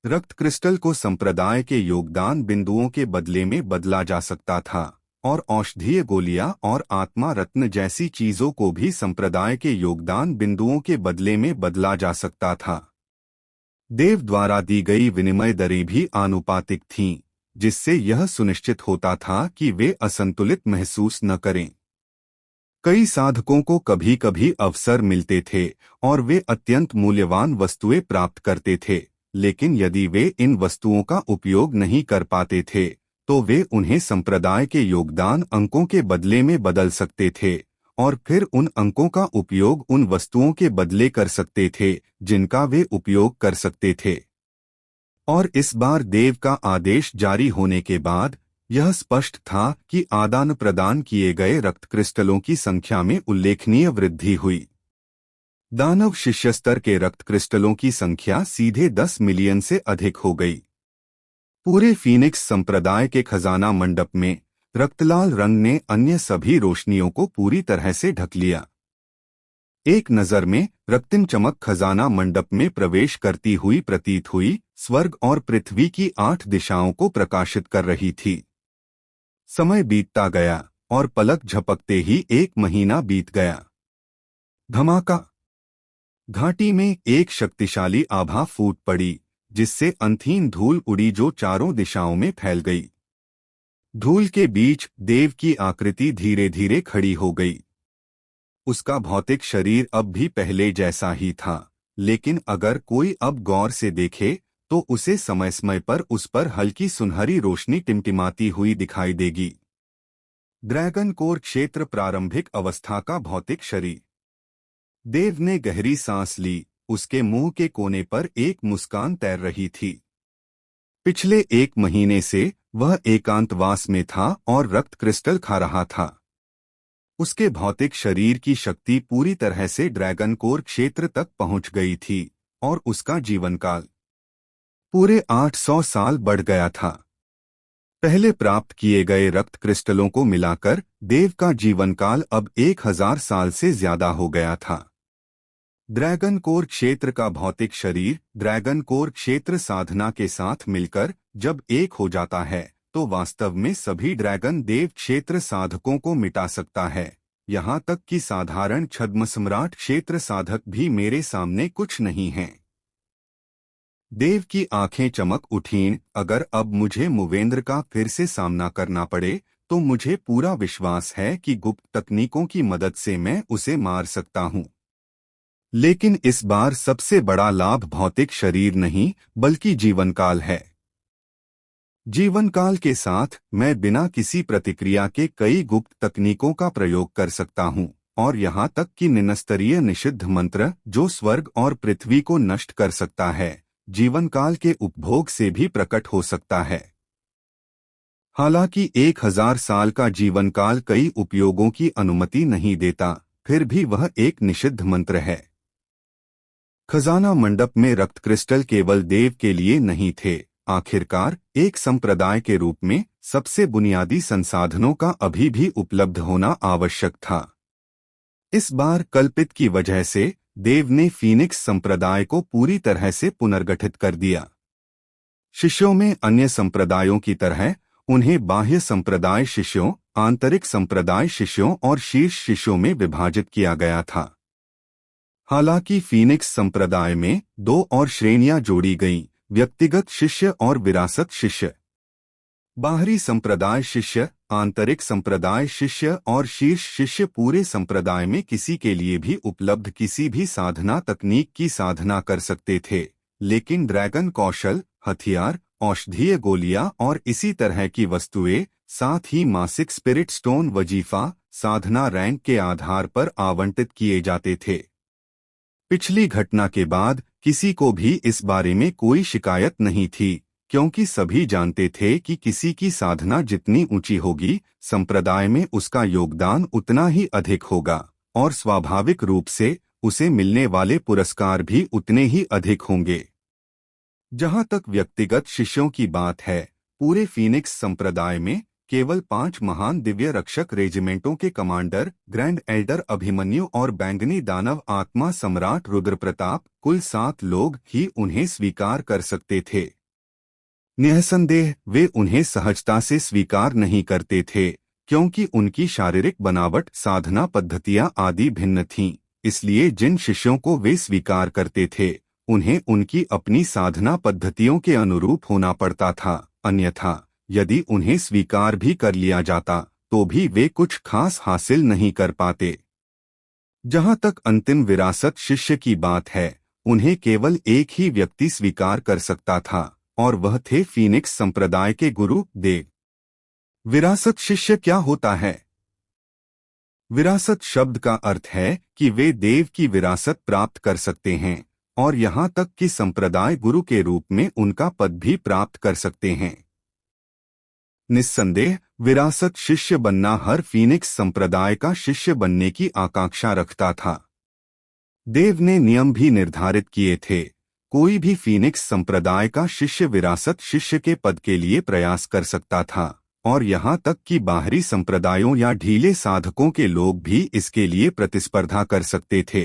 A: रक्त क्रिस्टल को संप्रदाय के योगदान बिंदुओं के बदले में बदला जा सकता था और औषधीय गोलियां और आत्मा रत्न जैसी चीजों को भी संप्रदाय के योगदान बिंदुओं के बदले में बदला जा सकता था। देव द्वारा दी गई विनिमय दरें भी आनुपातिक थीं, जिससे यह सुनिश्चित होता था कि वे असंतुलित महसूस न करें। कई साधकों को कभी कभी अवसर मिलते थे और वे अत्यंत मूल्यवान वस्तुएं प्राप्त करते थे, लेकिन यदि वे इन वस्तुओं का उपयोग नहीं कर पाते थे तो वे उन्हें संप्रदाय के योगदान अंकों के बदले में बदल सकते थे और फिर उन अंकों का उपयोग उन वस्तुओं के बदले कर सकते थे जिनका वे उपयोग कर सकते थे। और इस बार देव का आदेश जारी होने के बाद यह स्पष्ट था कि आदान प्रदान किए गए रक्त क्रिस्टलों की संख्या में उल्लेखनीय वृद्धि हुई। दानव शिष्य स्तर के रक्त क्रिस्टलों की संख्या सीधे 10 मिलियन से अधिक हो गई। पूरे फीनिक्स संप्रदाय के खजाना मंडप में रक्तलाल रंग ने अन्य सभी रोशनियों को पूरी तरह से ढक लिया। एक नजर में रक्तिम चमक खजाना मंडप में प्रवेश करती हुई प्रतीत हुई, स्वर्ग और पृथ्वी की 8 दिशाओं को प्रकाशित कर रही थी। समय बीतता गया और पलक झपकते ही 1 महीना बीत गया। धमाका! घाटी में एक शक्तिशाली आभा फूट पड़ी, जिससे अंतहीन धूल उड़ी जो चारों दिशाओं में फैल गई। धूल के बीच देव की आकृति धीरे धीरे खड़ी हो गई। उसका भौतिक शरीर अब भी पहले जैसा ही था, लेकिन अगर कोई अब गौर से देखे तो उसे समय समय पर उस पर हल्की सुनहरी रोशनी टिमटिमाती हुई दिखाई देगी। ड्रैगन कोर क्षेत्र प्रारंभिक अवस्था का भौतिक शरीर। देव ने गहरी सांस ली, उसके मुंह के कोने पर एक मुस्कान तैर रही थी। पिछले 1 महीने से वह एकांतवास में था और रक्त क्रिस्टल खा रहा था। उसके भौतिक शरीर की शक्ति पूरी तरह से ड्रैगन कोर क्षेत्र तक पहुंच गई थी और उसका जीवनकाल पूरे 800 साल बढ़ गया था। पहले प्राप्त किए गए रक्त क्रिस्टलों को मिलाकर देव का जीवनकाल अब 1000 साल से ज्यादा हो गया था। ड्रैगन कोर क्षेत्र का भौतिक शरीर ड्रैगन कोर क्षेत्र साधना के साथ मिलकर जब एक हो जाता है तो वास्तव में सभी ड्रैगन देव क्षेत्र साधकों को मिटा सकता है। यहाँ तक कि साधारण छद्म सम्राट क्षेत्र साधक भी मेरे सामने कुछ नहीं हैं। देव की आंखें चमक उठीं। अगर अब मुझे मुवेंद्र का फिर से सामना करना पड़े तो मुझे पूरा विश्वास है कि गुप्त तकनीकों की मदद से मैं उसे मार सकता हूँ। लेकिन इस बार सबसे बड़ा लाभ भौतिक शरीर नहीं बल्कि जीवनकाल है। जीवनकाल के साथ मैं बिना किसी प्रतिक्रिया के कई गुप्त तकनीकों का प्रयोग कर सकता हूँ, और यहाँ तक कि निनस्तरीय निषिद्ध मंत्र जो स्वर्ग और पृथ्वी को नष्ट कर सकता है, जीवनकाल के उपभोग से भी प्रकट हो सकता है। हालांकि 1000 साल का जीवनकाल कई उपयोगों की अनुमति नहीं देता, फिर भी वह एक निषिद्ध मंत्र है। खजाना मंडप में रक्त क्रिस्टल केवल देव के लिए नहीं थे। आखिरकार एक संप्रदाय के रूप में सबसे बुनियादी संसाधनों का अभी भी उपलब्ध होना आवश्यक था। इस बार कल्पित की वजह से देव ने फीनिक्स संप्रदाय को पूरी तरह से पुनर्गठित कर दिया। शिष्यों में अन्य संप्रदायों की तरह उन्हें बाह्य संप्रदाय शिष्यों, आंतरिक संप्रदाय शिष्यों और शीर्ष शिष्यों में विभाजित किया गया था। हालांकि फीनिक्स संप्रदाय में 2 और श्रेणियां जोड़ी गईं: व्यक्तिगत शिष्य और विरासत शिष्य। बाहरी संप्रदाय शिष्य, आंतरिक संप्रदाय शिष्य और शीर्ष शिष्य पूरे संप्रदाय में किसी के लिए भी उपलब्ध किसी भी साधना तकनीक की साधना कर सकते थे, लेकिन ड्रैगन कौशल, हथियार, औषधीय गोलियां और इसी तरह की वस्तुएं, साथ ही मासिक स्पिरिट स्टोन वजीफा, साधना रैंक के आधार पर आवंटित किए जाते थे। पिछली घटना के बाद किसी को भी इस बारे में कोई शिकायत नहीं थी, क्योंकि सभी जानते थे कि किसी की साधना जितनी ऊंची होगी, संप्रदाय में उसका योगदान उतना ही अधिक होगा, और स्वाभाविक रूप से उसे मिलने वाले पुरस्कार भी उतने ही अधिक होंगे। जहां तक व्यक्तिगत शिष्यों की बात है, पूरे फीनिक्स संप्रदाय में केवल 5 महान दिव्य रक्षक रेजिमेंटों के कमांडर, ग्रैंड एल्डर अभिमन्यु और बैंगनी दानव आत्मा सम्राट रुद्रप्रताप, कुल 7 लोग ही उन्हें स्वीकार कर सकते थे। निःसंदेह वे उन्हें सहजता से स्वीकार नहीं करते थे, क्योंकि उनकी शारीरिक बनावट, साधना पद्धतियां आदि भिन्न थीं। इसलिए जिन शिष्यों को वे स्वीकार करते थे, उन्हें उनकी अपनी साधना पद्धतियों के अनुरूप होना पड़ता था, अन्यथा यदि उन्हें स्वीकार भी कर लिया जाता तो भी वे कुछ खास हासिल नहीं कर पाते। जहां तक अंतिम विरासत शिष्य की बात है, उन्हें केवल एक ही व्यक्ति स्वीकार कर सकता था, और वह थे फीनिक्स संप्रदाय के गुरु देव। विरासत शिष्य क्या होता है? विरासत शब्द का अर्थ है कि वे देव की विरासत प्राप्त कर सकते हैं, और यहाँ तक कि संप्रदाय गुरु के रूप में उनका पद भी प्राप्त कर सकते हैं। निस्संदेह विरासत शिष्य बनना हर फीनिक्स संप्रदाय का शिष्य बनने की आकांक्षा रखता था। देव ने नियम भी निर्धारित किए थे। कोई भी फीनिक्स संप्रदाय का शिष्य विरासत शिष्य के पद के लिए प्रयास कर सकता था, और यहाँ तक कि बाहरी संप्रदायों या ढीले साधकों के लोग भी इसके लिए प्रतिस्पर्धा कर सकते थे।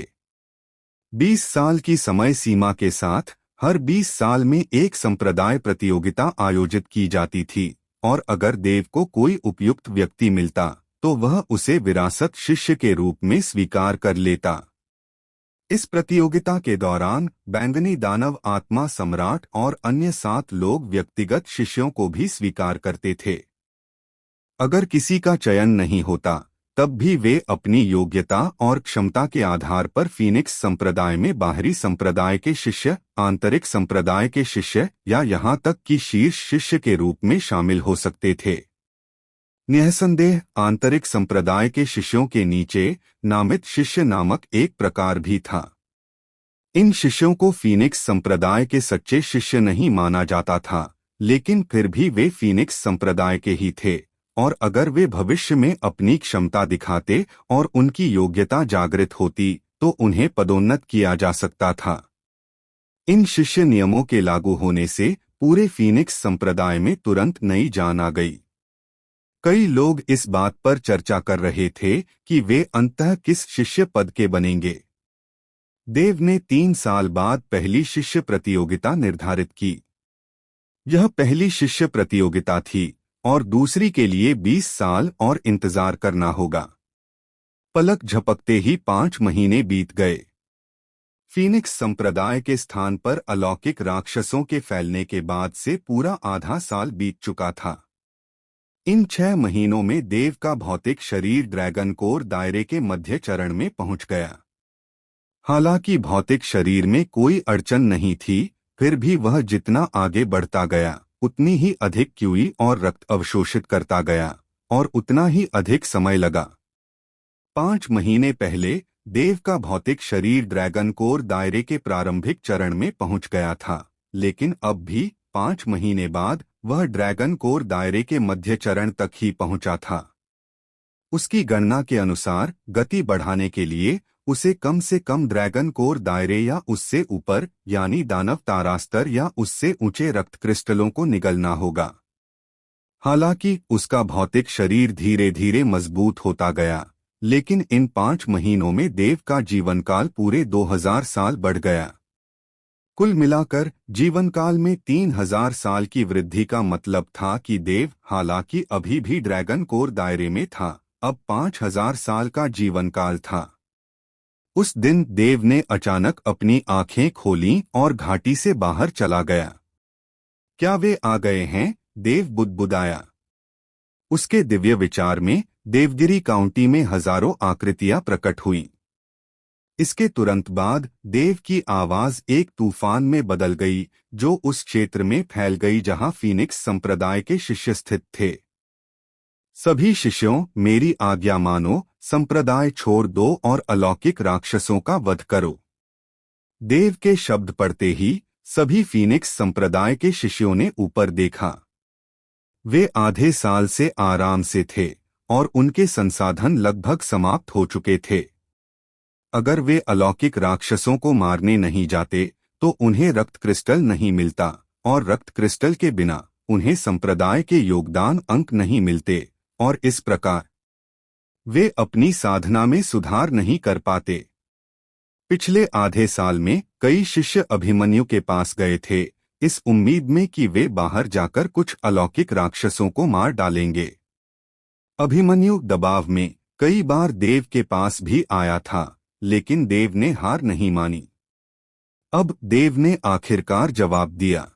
A: 20 साल की समय सीमा के साथ हर 20 साल में एक संप्रदाय प्रतियोगिता आयोजित की जाती थी, और अगर देव को कोई उपयुक्त व्यक्ति मिलता तो वह उसे विरासत शिष्य के रूप में स्वीकार कर लेता। इस प्रतियोगिता के दौरान बैंगनी दानव आत्मा सम्राट और अन्य 7 लोग व्यक्तिगत शिष्यों को भी स्वीकार करते थे। अगर किसी का चयन नहीं होता, तब भी वे अपनी योग्यता और क्षमता के आधार पर फीनिक्स संप्रदाय में बाहरी संप्रदाय के शिष्य, आंतरिक संप्रदाय के शिष्य या यहाँ तक कि शीर्ष शिष्य के रूप में शामिल हो सकते थे। निःसंदेह आंतरिक संप्रदाय के शिष्यों के नीचे नामित शिष्य नामक एक प्रकार भी था। इन शिष्यों को फीनिक्स संप्रदाय के सच्चे शिष्य नहीं माना जाता था, लेकिन फिर भी वे फीनिक्स संप्रदाय के ही थे, और अगर वे भविष्य में अपनी क्षमता दिखाते और उनकी योग्यता जागृत होती तो उन्हें पदोन्नत किया जा सकता था। इन शिष्य नियमों के लागू होने से पूरे फीनिक्स संप्रदाय में तुरंत नई जान आ गई। कई लोग इस बात पर चर्चा कर रहे थे कि वे अंततः किस शिष्य पद के बनेंगे। देव ने 3 साल बाद पहली शिष्य प्रतियोगिता निर्धारित की। यह पहली शिष्य प्रतियोगिता थी, और दूसरी के लिए 20 साल और इंतजार करना होगा। पलक झपकते ही 5 महीने बीत गए। फीनिक्स संप्रदाय के स्थान पर अलौकिक राक्षसों के फैलने के बाद से पूरा आधा साल बीत चुका था। इन 6 महीनों में देव का भौतिक शरीर ड्रैगन कोर दायरे के मध्य चरण में पहुंच गया। हालांकि भौतिक शरीर में कोई अड़चन नहीं थी, फिर भी वह जितना आगे बढ़ता गया उतनी ही अधिक क्यूई और रक्त अवशोषित करता गया और उतना ही अधिक समय लगा। 5 महीने पहले देव का भौतिक शरीर ड्रैगन कोर दायरे के प्रारंभिक चरण में पहुंच गया था, लेकिन अब भी 5 महीने बाद वह ड्रैगन कोर दायरे के मध्य चरण तक ही पहुंचा था। उसकी गणना के अनुसार गति बढ़ाने के लिए उसे कम से कम ड्रैगन कोर दायरे या उससे ऊपर यानी दानव तारास्तर या उससे ऊंचे रक्त क्रिस्टलों को निगलना होगा। हालांकि उसका भौतिक शरीर धीरे धीरे मजबूत होता गया, लेकिन इन 5 महीनों में देव का जीवनकाल पूरे 2000 साल बढ़ गया। कुल मिलाकर जीवनकाल में 3000 साल की वृद्धि का मतलब था कि देव हालांकि अभी भी ड्रैगन कोर दायरे में था, अब 5000 साल का जीवनकाल था। उस दिन देव ने अचानक अपनी आंखें खोलीं और घाटी से बाहर चला गया। क्या वे आ गए हैं? देव बुदबुदाया। उसके दिव्य विचार में देवगिरी काउंटी में हजारों आकृतियां प्रकट हुईं। इसके तुरंत बाद देव की आवाज एक तूफान में बदल गई, जो उस क्षेत्र में फैल गई जहां फीनिक्स संप्रदाय के शिष्य स्थित थे। सभी शिष्यों, मेरी आज्ञा मानो, संप्रदाय छोड़ दो और अलौकिक राक्षसों का वध करो। देव के शब्द पढ़ते ही सभी फीनिक्स संप्रदाय के शिष्यों ने ऊपर देखा। वे आधे साल से आराम से थे और उनके संसाधन लगभग समाप्त हो चुके थे। अगर वे अलौकिक राक्षसों को मारने नहीं जाते तो उन्हें रक्त क्रिस्टल नहीं मिलता, और रक्त क्रिस्टल के बिना उन्हें संप्रदाय के योगदान अंक नहीं मिलते, और इस प्रकार वे अपनी साधना में सुधार नहीं कर पाते। पिछले आधे साल में कई शिष्य अभिमन्यु के पास गए थे, इस उम्मीद में कि वे बाहर जाकर कुछ अलौकिक राक्षसों को मार डालेंगे। अभिमन्यु दबाव में कई बार देव के पास भी आया था, लेकिन देव ने हार नहीं मानी। अब देव ने आखिरकार जवाब दिया,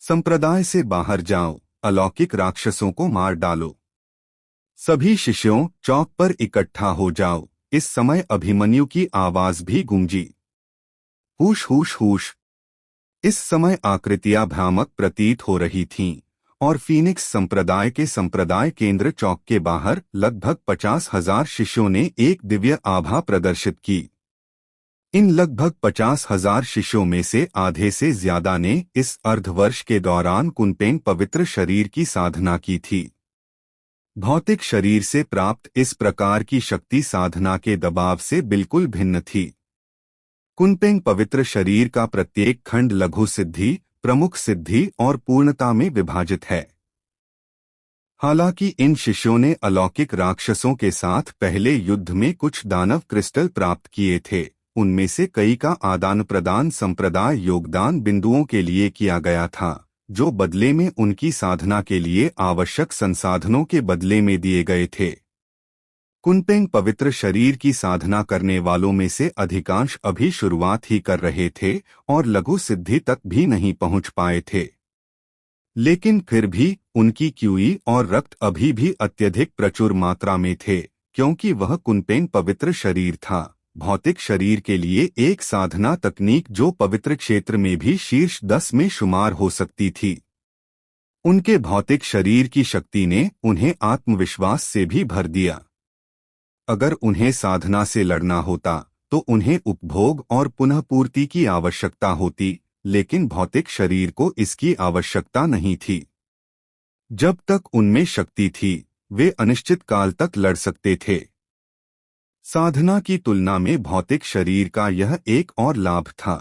A: संप्रदाय से बाहर जाओ, अलौकिक राक्षसों को मार डालो। सभी शिष्यों, चौक पर इकट्ठा हो जाओ। इस समय अभिमन्यु की आवाज भी गूंजी, हुश हुश हुश। इस समय आकृतियां भ्रामक प्रतीत हो रही थीं, और फीनिक्स संप्रदाय के संप्रदाय केंद्र चौक के बाहर लगभग 50,000 शिष्यों ने एक दिव्य आभा प्रदर्शित की। इन लगभग 50,000 शिष्यों में से आधे से ज्यादा ने इस अर्धवर्ष के दौरान कुनपेंग पवित्र शरीर की साधना की थी। भौतिक शरीर से प्राप्त इस प्रकार की शक्ति साधना के दबाव से बिल्कुल भिन्न थी। कुनपेंग पवित्र शरीर का प्रत्येक खंड लघु सिद्धि, प्रमुख सिद्धि और पूर्णता में विभाजित है। हालांकि इन शिष्यों ने अलौकिक राक्षसों के साथ पहले युद्ध में कुछ दानव क्रिस्टल प्राप्त किए थे, उनमें से कई का आदान प्रदान संप्रदाय योगदान बिंदुओं के लिए किया गया था, जो बदले में उनकी साधना के लिए आवश्यक संसाधनों के बदले में दिए गए थे। कुनपेंग पवित्र शरीर की साधना करने वालों में से अधिकांश अभी शुरुआत ही कर रहे थे और लघु सिद्धि तक भी नहीं पहुंच पाए थे, लेकिन फिर भी उनकी क्यूई और रक्त अभी भी अत्यधिक प्रचुर मात्रा में थे, क्योंकि वह कुनपेंग पवित्र शरीर था, भौतिक शरीर के लिए एक साधना तकनीक जो पवित्र क्षेत्र में भी शीर्ष 10 में शुमार हो सकती थी। उनके भौतिक शरीर की शक्ति ने उन्हें आत्मविश्वास से भी भर दिया। अगर उन्हें साधना से लड़ना होता तो उन्हें उपभोग और पुनः पूर्ति की आवश्यकता होती, लेकिन भौतिक शरीर को इसकी आवश्यकता नहीं थी। जब तक उनमें शक्ति थी, वे अनिश्चित काल तक लड़ सकते थे। साधना की तुलना में भौतिक शरीर का यह एक और लाभ था।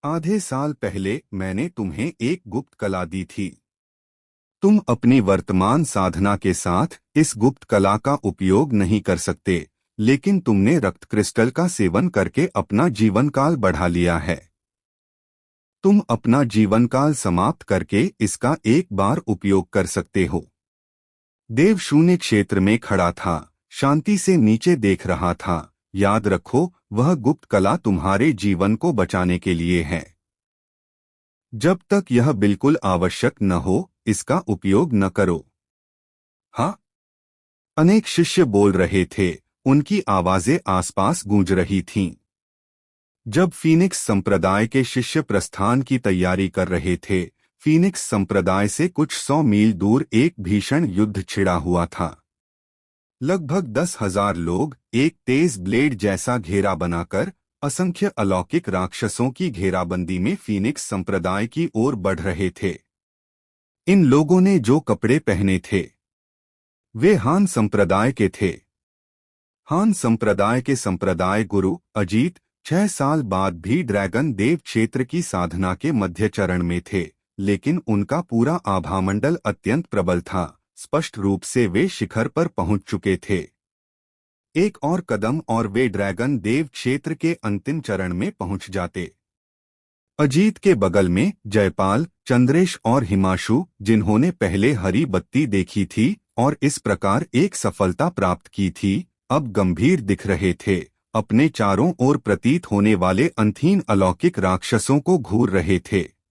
A: आधे साल पहले मैंने तुम्हें एक गुप्त कला दी थी। तुम अपनी वर्तमान साधना के साथ इस गुप्त कला का उपयोग नहीं कर सकते, लेकिन तुमने रक्त क्रिस्टल का सेवन करके अपना जीवनकाल बढ़ा लिया है। तुम अपना जीवनकाल समाप्त करके इसका एक बार उपयोग कर सकते हो। देव शून्य क्षेत्र में खड़ा था, शांति से नीचे देख रहा था, याद रखो, वह गुप्त कला तुम्हारे जीवन को बचाने के लिए है। जब तक यह बिल्कुल आवश्यक न हो, इसका उपयोग न करो। हाँ, अनेक शिष्य बोल रहे थे, उनकी आवाजें आसपास गूंज रही थीं। जब फीनिक्स संप्रदाय के शिष्य प्रस्थान की तैयारी कर रहे थे, फीनिक्स संप्रदाय से कुछ 100 मील दूर एक भीषण युद्ध छिड़ा हुआ था। लगभग 10,000 लोग एक तेज ब्लेड जैसा घेरा बनाकर असंख्य अलौकिक राक्षसों की घेराबंदी में फीनिक्स संप्रदाय की ओर बढ़ रहे थे। इन लोगों ने जो कपड़े पहने थे वे हान संप्रदाय के थे। हान संप्रदाय के संप्रदाय गुरु अजीत 6 साल बाद भी ड्रैगन देव क्षेत्र की साधना के मध्य चरण में थे, लेकिन उनका पूरा आभामंडल अत्यंत प्रबल था। स्पष्ट रूप से वे शिखर पर पहुंच चुके थे। एक और कदम और वे ड्रैगन देव क्षेत्र के अंतिम चरण में पहुंच जाते। अजीत के बगल में जयपाल, चंद्रेश और हिमांशु, जिन्होंने पहले हरी बत्ती देखी थी और इस प्रकार एक सफलता प्राप्त की थी, अब गंभीर दिख रहे थे। अपने चारों ओर प्रतीत होने वाले अंतहीन अलौकिक राक्षसों को घूर रहे थे।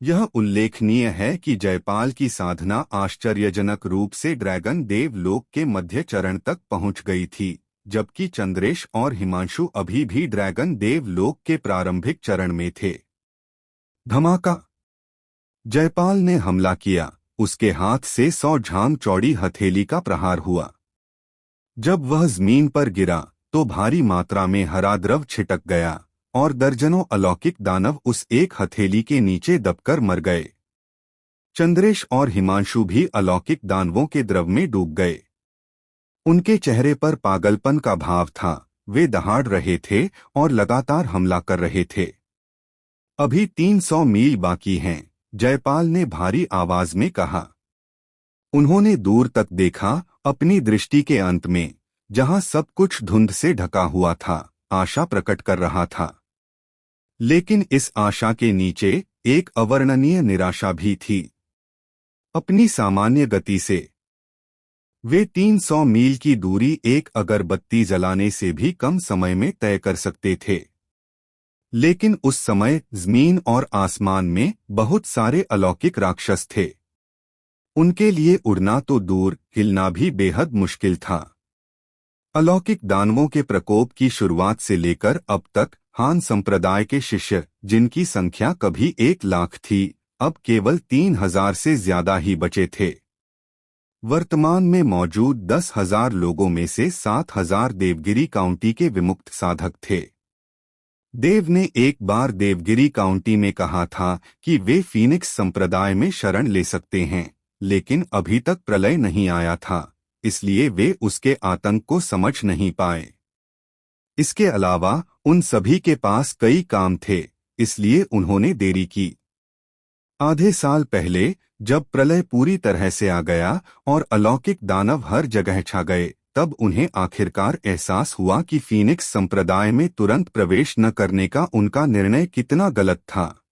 A: यह उल्लेखनीय है कि जयपाल की साधना आश्चर्यजनक रूप से ड्रैगन देव लोक के मध्य चरण तक पहुंच गई थी, जबकि चंद्रेश और हिमांशु अभी भी ड्रैगन देव लोक के प्रारंभिक चरण में थे। धमाका! जयपाल ने हमला किया। उसके हाथ से 100 झांग चौड़ी हथेली का प्रहार हुआ। जब वह जमीन पर गिरा तो भारी मात्रा में हरा द्रव छिटक गया और दर्जनों अलौकिक दानव उस एक हथेली के नीचे दबकर मर गए। चंद्रेश और हिमांशु भी अलौकिक दानवों के द्रव में डूब गए। उनके चेहरे पर पागलपन का भाव था। वे दहाड़ रहे थे और लगातार हमला कर रहे थे। अभी 300 मील बाकी हैं, जयपाल ने भारी आवाज में कहा। उन्होंने दूर तक देखा, अपनी दृष्टि के अंत में, जहां सब कुछ धुंध से ढका हुआ था, आशा प्रकट कर रहा था। लेकिन इस आशा के नीचे एक अवर्णनीय निराशा भी थी। अपनी सामान्य गति से वे 300 मील की दूरी एक अगरबत्ती जलाने से भी कम समय में तय कर सकते थे। लेकिन उस समय जमीन और आसमान में बहुत सारे अलौकिक राक्षस थे। उनके लिए उड़ना तो दूर, हिलना भी बेहद मुश्किल था। अलौकिक दानवों के प्रकोप की शुरुआत से लेकर अब तक हान संप्रदाय के शिष्य, जिनकी संख्या कभी 1 लाख थी, अब केवल 3,000 से ज्यादा ही बचे थे। वर्तमान में मौजूद 10,000 लोगों में से 7,000 देवगिरी काउंटी के विमुक्त साधक थे। देव ने एक बार देवगिरी काउंटी में कहा था कि वे फीनिक्स संप्रदाय में शरण ले सकते हैं, लेकिन अभी तक प्रलय नहीं आया था, इसलिए वे उसके आतंक को समझ नहीं पाए। इसके अलावा उन सभी के पास कई काम थे, इसलिए उन्होंने देरी की। आधे साल पहले जब प्रलय पूरी तरह से आ गया और अलौकिक दानव हर जगह छा गए, तब उन्हें आखिरकार एहसास हुआ कि फीनिक्स संप्रदाय में तुरंत प्रवेश न करने का उनका निर्णय कितना गलत था।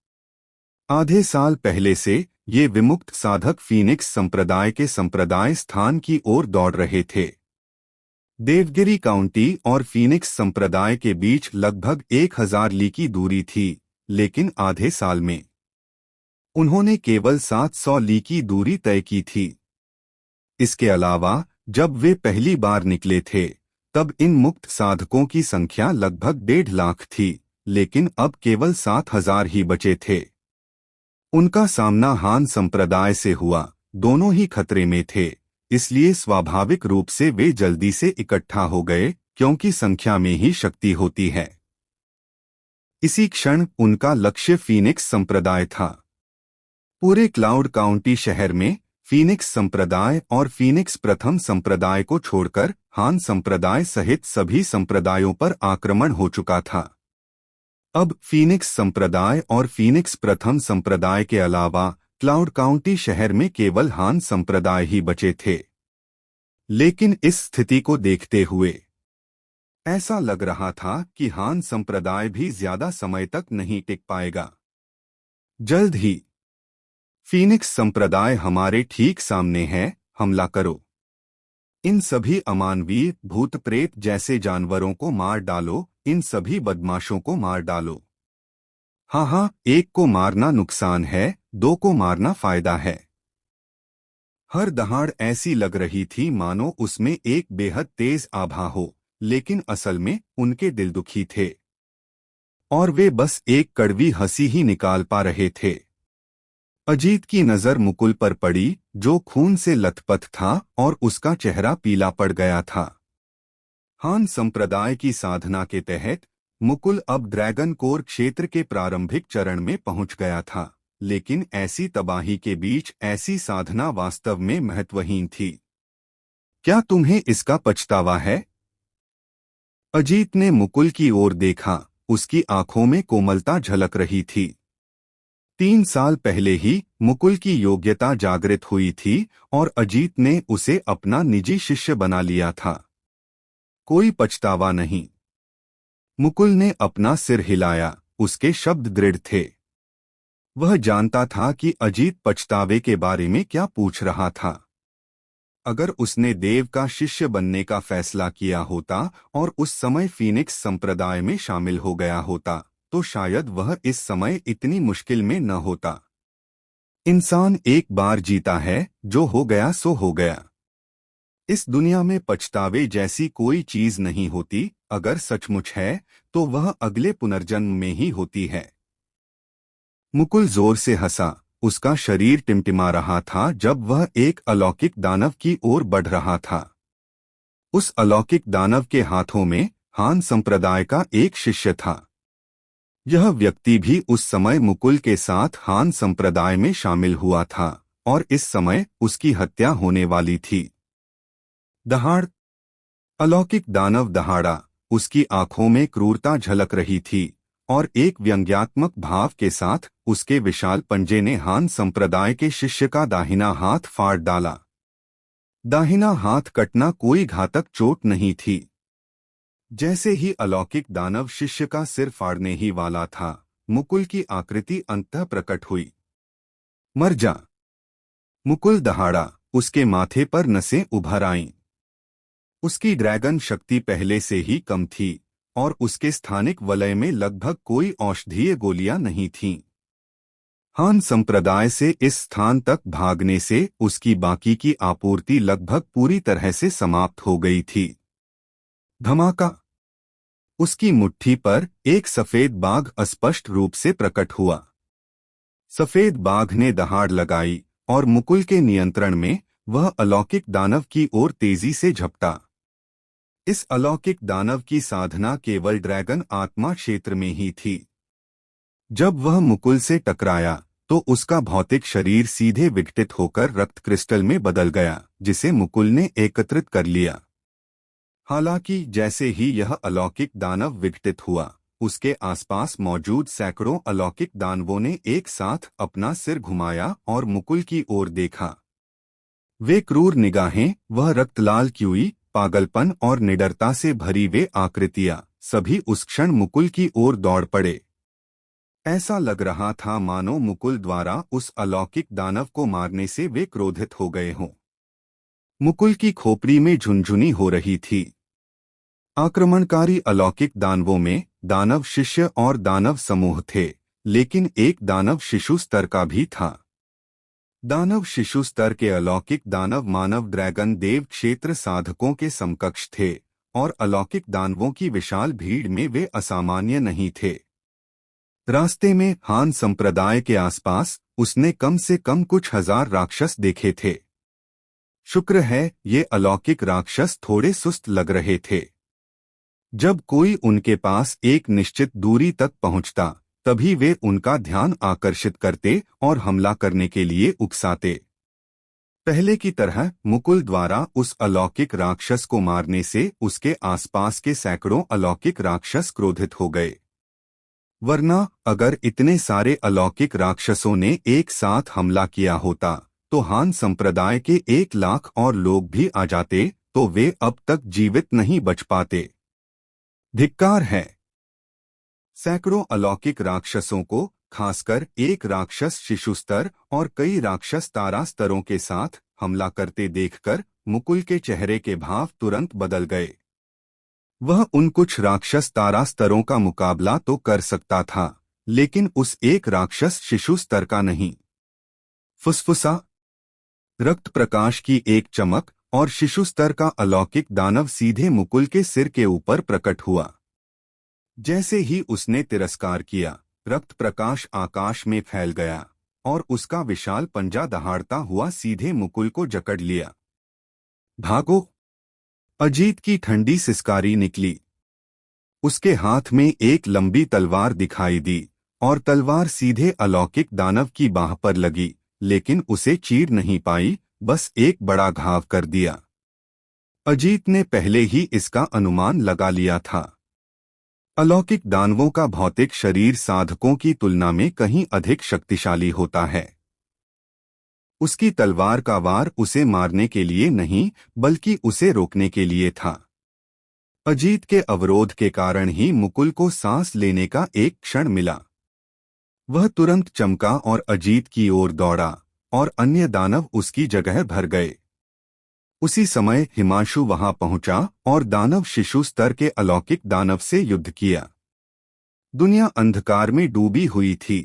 A: आधे साल पहले से ये विमुक्त साधक फीनिक्स संप्रदाय के संप्रदाय स्थान की ओर दौड़ रहे थे। देवगिरी काउंटी और फीनिक्स संप्रदाय के बीच लगभग 1,000 ली की दूरी थी, लेकिन आधे साल में उन्होंने केवल 700 ली की दूरी तय की थी। इसके अलावा जब वे पहली बार निकले थे, तब इन मुक्त साधकों की संख्या लगभग 1.5 लाख थी, लेकिन अब केवल 7,000 ही बचे थे। उनका सामना हान संप्रदाय से हुआ। दोनों ही खतरे में थे, इसलिए स्वाभाविक रूप से वे जल्दी से इकट्ठा हो गए, क्योंकि संख्या में ही शक्ति होती है। इसी क्षण उनका लक्ष्य फीनिक्स संप्रदाय था। पूरे क्लाउड काउंटी शहर में फीनिक्स संप्रदाय और फीनिक्स प्रथम संप्रदाय को छोड़कर हान संप्रदाय सहित सभी संप्रदायों पर आक्रमण हो चुका था। अब फीनिक्स संप्रदाय और फीनिक्स प्रथम संप्रदाय के अलावा क्लाउड काउंटी शहर में केवल हान संप्रदाय ही बचे थे। लेकिन इस स्थिति को देखते हुए ऐसा लग रहा था कि हान संप्रदाय भी ज्यादा समय तक नहीं टिक पाएगा। जल्द ही फीनिक्स संप्रदाय हमारे ठीक सामने है, हमला करो। इन सभी अमानवीय भूत प्रेत जैसे जानवरों को मार डालो, इन सभी बदमाशों को मार डालो। हाँ हाँ, एक को मारना नुकसान है, दो को मारना फायदा है। हर दहाड़ ऐसी लग रही थी मानो उसमें एक बेहद तेज आभा हो, लेकिन असल में उनके दिल दुखी थे और वे बस एक कड़वी हंसी ही निकाल पा रहे थे। अजीत की नजर मुकुल पर पड़ी, जो खून से लथपथ था और उसका चेहरा पीला पड़ गया था। हान संप्रदाय की साधना के तहत मुकुल अब ड्रैगन कोर क्षेत्र के प्रारंभिक चरण में पहुंच गया था, लेकिन ऐसी तबाही के बीच ऐसी साधना वास्तव में महत्वहीन थी। क्या तुम्हें इसका पछतावा है? अजीत ने मुकुल की ओर देखा, उसकी आंखों में कोमलता झलक रही थी। 3 साल पहले ही मुकुल की योग्यता जागृत हुई थी और अजीत ने उसे अपना निजी शिष्य बना लिया था। कोई पछतावा नहीं। मुकुल ने अपना सिर हिलाया, उसके शब्द दृढ़ थे। वह जानता था कि अजीत पछतावे के बारे में क्या पूछ रहा था। अगर उसने देव का शिष्य बनने का फैसला किया होता और उस समय फीनिक्स संप्रदाय में शामिल हो गया होता, तो शायद वह इस समय इतनी मुश्किल में न होता। इंसान एक बार जीता है, जो हो गया सो हो गया। इस दुनिया में पछतावे जैसी कोई चीज नहीं होती, अगर सचमुच है तो वह अगले पुनर्जन्म में ही होती है। मुकुल जोर से हंसा, उसका शरीर टिमटिमा रहा था जब वह एक अलौकिक दानव की ओर बढ़ रहा था। उस अलौकिक दानव के हाथों में हान संप्रदाय का एक शिष्य था। यह व्यक्ति भी उस समय मुकुल के साथ हान संप्रदाय में शामिल हुआ था और इस समय उसकी हत्या होने वाली थी। दहाड़। अलौकिक दानव दहाड़ा, उसकी आंखों में क्रूरता झलक रही थी और एक व्यंग्यात्मक भाव के साथ उसके विशाल पंजे ने हान संप्रदाय के शिष्य का दाहिना हाथ फाड़ डाला। दाहिना हाथ कटना कोई घातक चोट नहीं थी। जैसे ही अलौकिक दानव शिष्य का सिर फाड़ने ही वाला था, मुकुल की आकृति अंततः प्रकट हुई। मर जा। मुकुल दहाड़ा, उसके माथे पर नसें उभर आईं। उसकी ड्रैगन शक्ति पहले से ही कम थी और उसके स्थानिक वलय में लगभग कोई औषधीय गोलियां नहीं थीं। हान संप्रदाय से इस स्थान तक भागने से उसकी बाकी की आपूर्ति लगभग पूरी तरह से समाप्त हो गई थी। धमाका। उसकी मुट्ठी पर एक सफेद बाघ अस्पष्ट रूप से प्रकट हुआ। सफेद बाघ ने दहाड़ लगाई और मुकुल के नियंत्रण में वह अलौकिक दानव की ओर तेजी से झपटा। इस अलौकिक दानव की साधना केवल ड्रैगन आत्मा क्षेत्र में ही थी। जब वह मुकुल से टकराया तो उसका भौतिक शरीर सीधे विघटित होकर रक्त क्रिस्टल में बदल गया, जिसे मुकुल ने एकत्रित कर लिया। हालांकि जैसे ही यह अलौकिक दानव विघटित हुआ, उसके आसपास मौजूद सैकड़ों अलौकिक दानवों ने एक साथ अपना सिर घुमाया और मुकुल की ओर देखा। वे क्रूर निगाहें, वह रक्तलाल क्यूई, पागलपन और निडरता से भरी वे आकृतियां, सभी उस क्षण मुकुल की ओर दौड़ पड़े। ऐसा लग रहा था मानो मुकुल द्वारा उस अलौकिक दानव को मारने से वे क्रोधित हो गए हों। मुकुल की खोपड़ी में झुनझुनी हो रही थी। आक्रमणकारी अलौकिक दानवों में दानव शिष्य और दानव समूह थे, लेकिन एक दानव शिशु स्तर का भी था। दानव शिशु स्तर के अलौकिक दानव मानव ड्रैगन देव क्षेत्र साधकों के समकक्ष थे और अलौकिक दानवों की विशाल भीड़ में वे असामान्य नहीं थे। रास्ते में हान संप्रदाय के आसपास उसने कम से कम कुछ हजार राक्षस देखे थे। शुक्र है ये अलौकिक राक्षस थोड़े सुस्त लग रहे थे। जब कोई उनके पास एक निश्चित दूरी तक पहुंचता, तभी वे उनका ध्यान आकर्षित करते और हमला करने के लिए उकसाते। पहले की तरह मुकुल द्वारा उस अलौकिक राक्षस को मारने से उसके आसपास के सैकड़ों अलौकिक राक्षस क्रोधित हो गए। वरना अगर इतने सारे अलौकिक राक्षसों ने एक साथ हमला किया होता, तो हान संप्रदाय के 1 लाख और लोग भी आ जाते, तो वे अब तक जीवित नहीं बच पाते। धिक्कार है। सैकड़ों अलौकिक राक्षसों को, खासकर एक राक्षस शिशु स्तर और कई राक्षस तारा स्तरों के साथ हमला करते देखकर मुकुल के चेहरे के भाव तुरंत बदल गए। वह उन कुछ राक्षस तारा स्तरों का मुकाबला तो कर सकता था, लेकिन उस एक राक्षस शिशु स्तर का नहीं। फुसफुसा। रक्त प्रकाश की एक चमक और शिशु स्तर का अलौकिक दानव सीधे मुकुल के सिर के ऊपर प्रकट हुआ। जैसे ही उसने तिरस्कार किया, रक्त प्रकाश आकाश में फैल गया और उसका विशाल पंजा दहाड़ता हुआ सीधे मुकुल को जकड़ लिया। भागो! अजीत की ठंडी सिसकारी निकली। उसके हाथ में एक लंबी तलवार दिखाई दी और तलवार सीधे अलौकिक दानव की बाह पर लगी, लेकिन उसे चीर नहीं पाई, बस एक बड़ा घाव कर दिया। अजीत ने पहले ही इसका अनुमान लगा लिया था। अलौकिक दानवों का भौतिक शरीर साधकों की तुलना में कहीं अधिक शक्तिशाली होता है। उसकी तलवार का वार उसे मारने के लिए नहीं, बल्कि उसे रोकने के लिए था। अजीत के अवरोध के कारण ही मुकुल को सांस लेने का एक क्षण मिला। वह तुरंत चमका और अजीत की ओर दौड़ा और अन्य दानव उसकी जगह भर गए। उसी समय हिमांशु वहां पहुंचा और दानव शिशु स्तर के अलौकिक दानव से युद्ध किया। दुनिया अंधकार में डूबी हुई थी।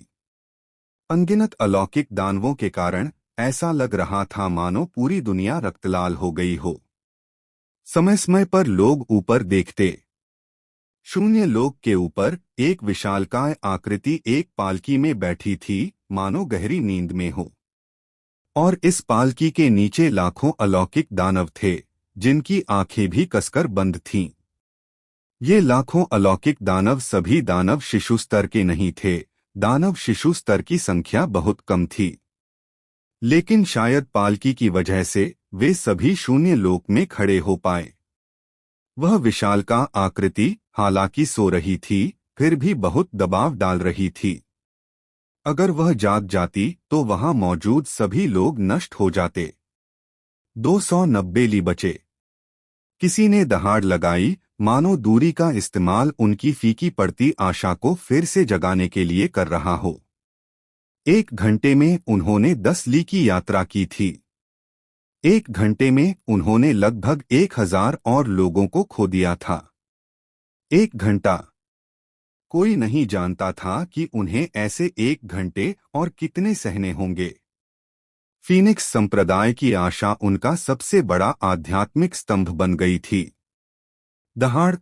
A: अनगिनत अलौकिक दानवों के कारण ऐसा लग रहा था मानो पूरी दुनिया रक्तलाल हो गई हो। समय समय पर लोग ऊपर देखते। शून्य लोक के ऊपर एक विशालकाय आकृति एक पालकी में बैठी थी, मानो गहरी नींद में हो। और इस पालकी के नीचे लाखों अलौकिक दानव थे, जिनकी आंखें भी कसकर बंद थीं। ये लाखों अलौकिक दानव सभी दानव शिशु स्तर के नहीं थे। दानव शिशु स्तर की संख्या बहुत कम थी, लेकिन शायद पालकी की वजह से वे सभी शून्य लोक में खड़े हो पाए। वह विशालका आकृति हालांकि सो रही थी, फिर भी बहुत दबाव डाल रही थी। अगर वह जाग जाती तो वहां मौजूद सभी लोग नष्ट हो जाते। 290 ली बचे। किसी ने दहाड़ लगाई, मानो दूरी का इस्तेमाल उनकी फीकी पड़ती आशा को फिर से जगाने के लिए कर रहा हो। 1 घंटे में उन्होंने 10 ली की यात्रा की थी। 1 घंटे में उन्होंने लगभग 1000 और लोगों को खो दिया था। 1 घंटा। कोई नहीं जानता था कि उन्हें ऐसे 1 घंटे और कितने सहने होंगे। फीनिक्स संप्रदाय की आशा उनका सबसे बड़ा आध्यात्मिक स्तंभ बन गई थी। दहाड़।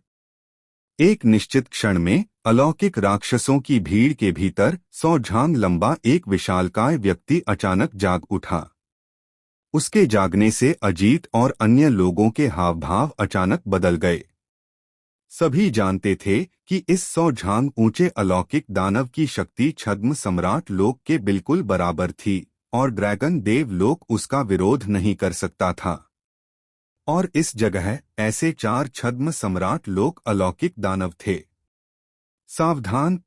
A: एक निश्चित क्षण में अलौकिक राक्षसों की भीड़ के भीतर 100 झांग लंबा एक विशालकाय व्यक्ति अचानक जाग उठा। उसके जागने से अजीत और अन्य लोगों के हाव भाव अचानक बदल गए। सभी जानते थे कि इस 100 झांग ऊंचे अलौकिक दानव की शक्ति छद्म सम्राट लोक के बिल्कुल बराबर थी और ड्रैगन देव लोक उसका विरोध नहीं कर सकता था। और इस जगह ऐसे 4 छद्म सम्राट लोक अलौकिक दानव थे। सावधान!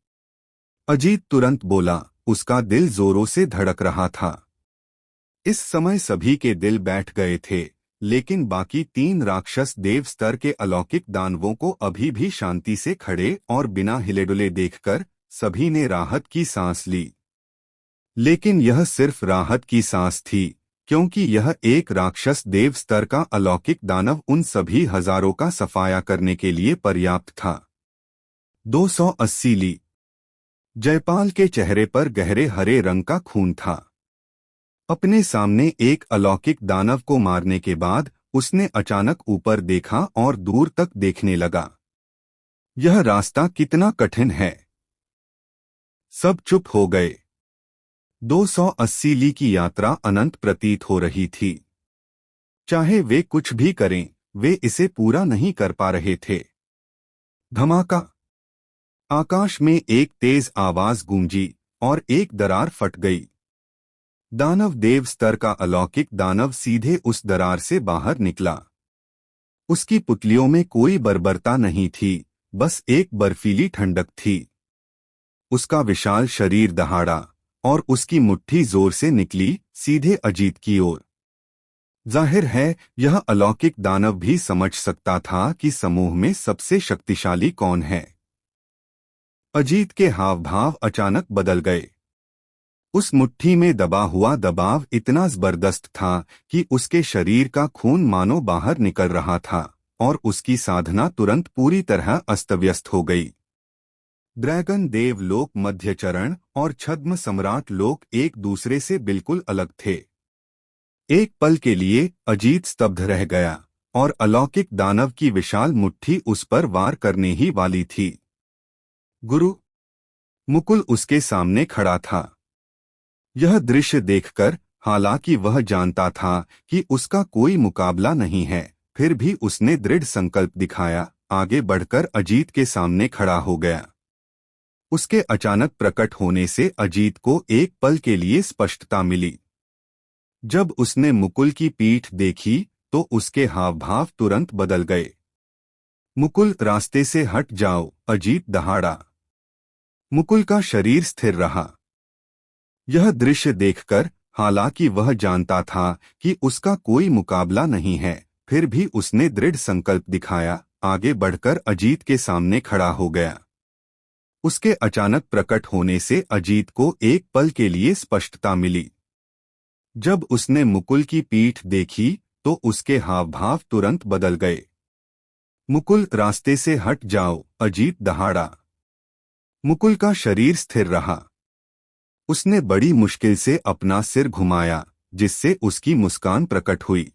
A: अजीत तुरंत बोला, उसका दिल जोरों से धड़क रहा था। इस समय सभी के दिल बैठ गए थे, लेकिन बाकी 3 राक्षस देव स्तर के अलौकिक दानवों को अभी भी शांति से खड़े और बिना हिलेडुले देखकर सभी ने राहत की सांस ली। लेकिन यह सिर्फ राहत की सांस थी, क्योंकि यह एक राक्षस देव स्तर का अलौकिक दानव उन सभी हजारों का सफाया करने के लिए पर्याप्त था। 280 ली। जयपाल के चेहरे पर गहरे हरे रंग का खून था। अपने सामने एक अलौकिक दानव को मारने के बाद उसने अचानक ऊपर देखा और दूर तक देखने लगा। यह रास्ता कितना कठिन है। सब चुप हो गए। 280 ली की यात्रा अनंत प्रतीत हो रही थी। चाहे वे कुछ भी करें, वे इसे पूरा नहीं कर पा रहे थे। धमाका! आकाश में एक तेज आवाज गूंजी और एक दरार फट गई। दानव देव स्तर का अलौकिक दानव सीधे उस दरार से बाहर निकला। उसकी पुतलियों में कोई बर्बरता नहीं थी, बस एक बर्फीली ठंडक थी। उसका विशाल शरीर दहाड़ा और उसकी मुट्ठी जोर से निकली, सीधे अजीत की ओर। जाहिर है, यह अलौकिक दानव भी समझ सकता था कि समूह में सबसे शक्तिशाली कौन है। अजीत के हाव भाव अचानक बदल गए। उस मुट्ठी में दबा हुआ दबाव इतना जबरदस्त था कि उसके शरीर का खून मानो बाहर निकल रहा था और उसकी साधना तुरंत पूरी तरह अस्तव्यस्त हो गई। ड्रैगन देव लोक, मध्यचरण और छद्म सम्राट लोक एक दूसरे से बिल्कुल अलग थे। एक पल के लिए अजीत स्तब्ध रह गया और अलौकिक दानव की विशाल मुट्ठी उस पर वार करने ही वाली थी। गुरु मुकुल उसके सामने खड़ा था। यह दृश्य देखकर, हालांकि वह जानता था कि उसका कोई मुकाबला नहीं है, फिर भी उसने दृढ़ संकल्प दिखाया, आगे बढ़कर अजीत के सामने खड़ा हो गया। उसके अचानक प्रकट होने से अजीत को एक पल के लिए स्पष्टता मिली। जब उसने मुकुल की पीठ देखी तो उसके हाव भाव तुरंत बदल गए। मुकुल, रास्ते से हट जाओ, अजीत दहाड़ा। मुकुल का शरीर स्थिर रहा। यह दृश्य देखकर, हालांकि वह जानता था कि उसका कोई मुकाबला नहीं है, फिर भी उसने दृढ़ संकल्प दिखाया, आगे बढ़कर अजीत के सामने खड़ा हो गया। उसके अचानक प्रकट होने से अजीत को एक पल के लिए स्पष्टता मिली। जब उसने मुकुल की पीठ देखी तो उसके हाव भाव तुरंत बदल गए। मुकुल, रास्ते से हट जाओ, अजीत दहाड़ा। मुकुल का शरीर स्थिर रहा। उसने बड़ी मुश्किल से अपना सिर घुमाया, जिससे उसकी मुस्कान प्रकट हुई।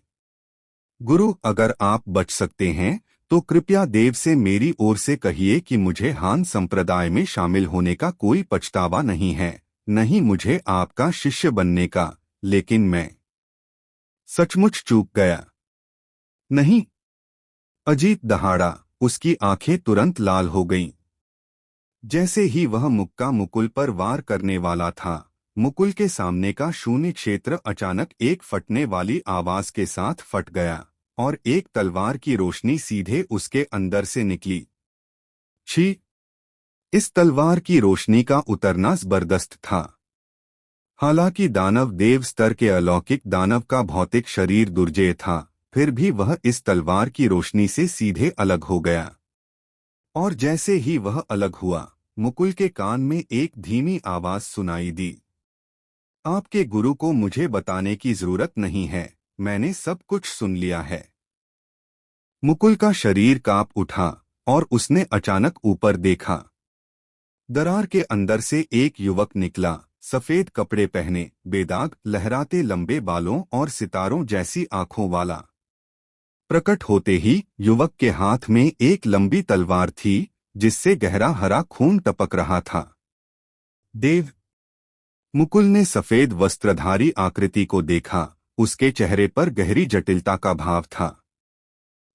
A: गुरु, अगर आप बच सकते हैं तो कृपया देव से मेरी ओर से कहिए कि मुझे हान संप्रदाय में शामिल होने का कोई पछतावा नहीं है, नहीं मुझे आपका शिष्य बनने का, लेकिन मैं सचमुच चूक गया। नहीं। अजीत दहाड़ा। उसकी आंखें तुरंत लाल हो गईं। जैसे ही वह मुक्का मुकुल पर वार करने वाला था, मुकुल के सामने का शून्य क्षेत्र अचानक एक फटने वाली आवाज के साथ फट गया और एक तलवार की रोशनी सीधे उसके अंदर से निकली। छी! इस तलवार की रोशनी का उतरना जबरदस्त था। हालांकि दानव देव स्तर के अलौकिक दानव का भौतिक शरीर दुर्जेय था, फिर भी वह इस तलवार की रोशनी से सीधे अलग हो गया। और जैसे ही वह अलग हुआ, मुकुल के कान में एक धीमी आवाज सुनाई दी। आपके गुरु को मुझे बताने की जरूरत नहीं है, मैंने सब कुछ सुन लिया है। मुकुल का शरीर कांप उठा और उसने अचानक ऊपर देखा। दरार के अंदर से एक युवक निकला, सफेद कपड़े पहने, बेदाग, लहराते लंबे बालों और सितारों जैसी आंखों वाला। प्रकट होते ही युवक के हाथ में एक लंबी तलवार थी, जिससे गहरा हरा खून टपक रहा था। देव! मुकुल ने सफेद वस्त्रधारी आकृति को देखा, उसके चेहरे पर गहरी जटिलता का भाव था।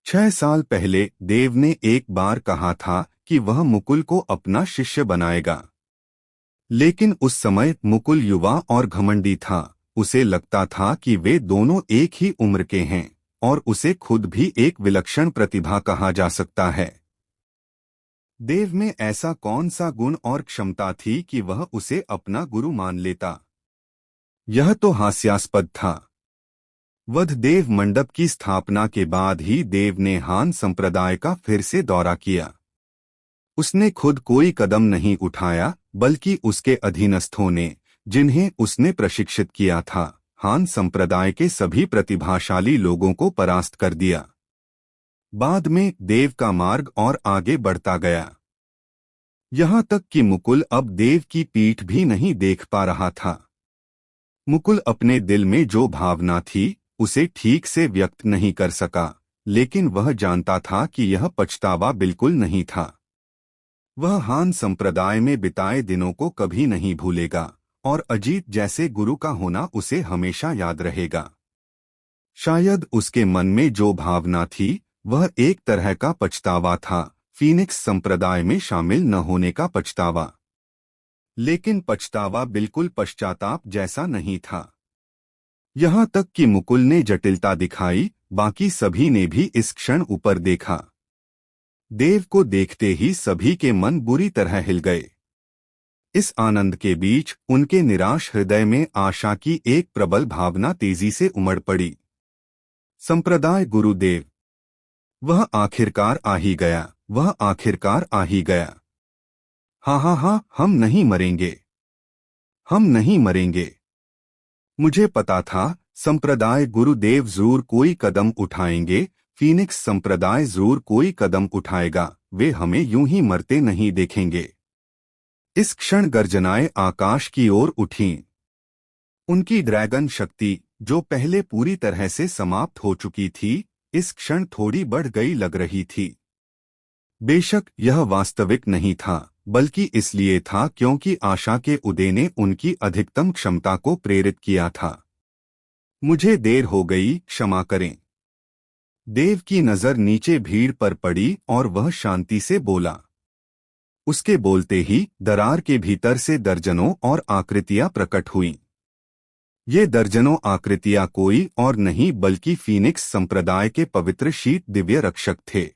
A: 6 साल पहले देव ने एक बार कहा था कि वह मुकुल को अपना शिष्य बनाएगा। लेकिन उस समय मुकुल युवा और घमंडी था, उसे लगता था कि वे दोनों एक ही उम्र के हैं और उसे खुद भी एक विलक्षण प्रतिभा कहा जा सकता है। देव में ऐसा कौन सा गुण और क्षमता थी कि वह उसे अपना गुरु मान लेता? यह तो हास्यास्पद था। वधदेव मंडप की स्थापना के बाद ही देव ने हान संप्रदाय का फिर से दौरा किया। उसने खुद कोई कदम नहीं उठाया, बल्कि उसके अधीनस्थों ने, जिन्हें उसने प्रशिक्षित किया था, हान संप्रदाय के सभी प्रतिभाशाली लोगों को परास्त कर दिया। बाद में देव का मार्ग और आगे बढ़ता गया, यहाँ तक कि मुकुल अब देव की पीठ भी नहीं देख पा रहा था। मुकुल अपने दिल में जो भावना थी, उसे ठीक से व्यक्त नहीं कर सका, लेकिन वह जानता था कि यह पछतावा बिल्कुल नहीं था। वह हान संप्रदाय में बिताए दिनों को कभी नहीं भूलेगा और अजीत जैसे गुरु का होना उसे हमेशा याद रहेगा। शायद उसके मन में जो भावना थी, वह एक तरह का पछतावा था, फीनिक्स संप्रदाय में शामिल न होने का पछतावा। लेकिन पछतावा बिल्कुल पश्चाताप जैसा नहीं था। यहाँ तक कि मुकुल ने जटिलता दिखाई, बाकी सभी ने भी इस क्षण ऊपर देखा। देव को देखते ही सभी के मन बुरी तरह हिल गए। इस आनंद के बीच उनके निराश हृदय में आशा की एक प्रबल भावना तेजी से उमड़ पड़ी। संप्रदाय गुरुदेव! वह आखिरकार आ ही गया, वह आखिरकार आ ही गया। हाँ हाँ हाँ, हम नहीं मरेंगे। हम नहीं मरेंगे। मुझे पता था संप्रदाय गुरुदेव जरूर कोई कदम उठाएंगे, फीनिक्स संप्रदाय जरूर कोई कदम उठाएगा, वे हमें यूं ही मरते नहीं देखेंगे। इस क्षण गर्जनाएं आकाश की ओर उठीं। उनकी ड्रैगन शक्ति, जो पहले पूरी तरह से समाप्त हो चुकी थी, इस क्षण थोड़ी बढ़ गई लग रही थी। बेशक यह वास्तविक नहीं था, बल्कि इसलिए था क्योंकि आशा के उदय ने उनकी अधिकतम क्षमता को प्रेरित किया था। मुझे देर हो गई, क्षमा करें। देव की नजर नीचे भीड़ पर पड़ी और वह शांति से बोला। उसके बोलते ही दरार के भीतर से दर्जनों और आकृतियां प्रकट हुईं। ये दर्जनों आकृतियां कोई और नहीं बल्कि फीनिक्स संप्रदाय के पवित्र शीत दिव्य रक्षक थे।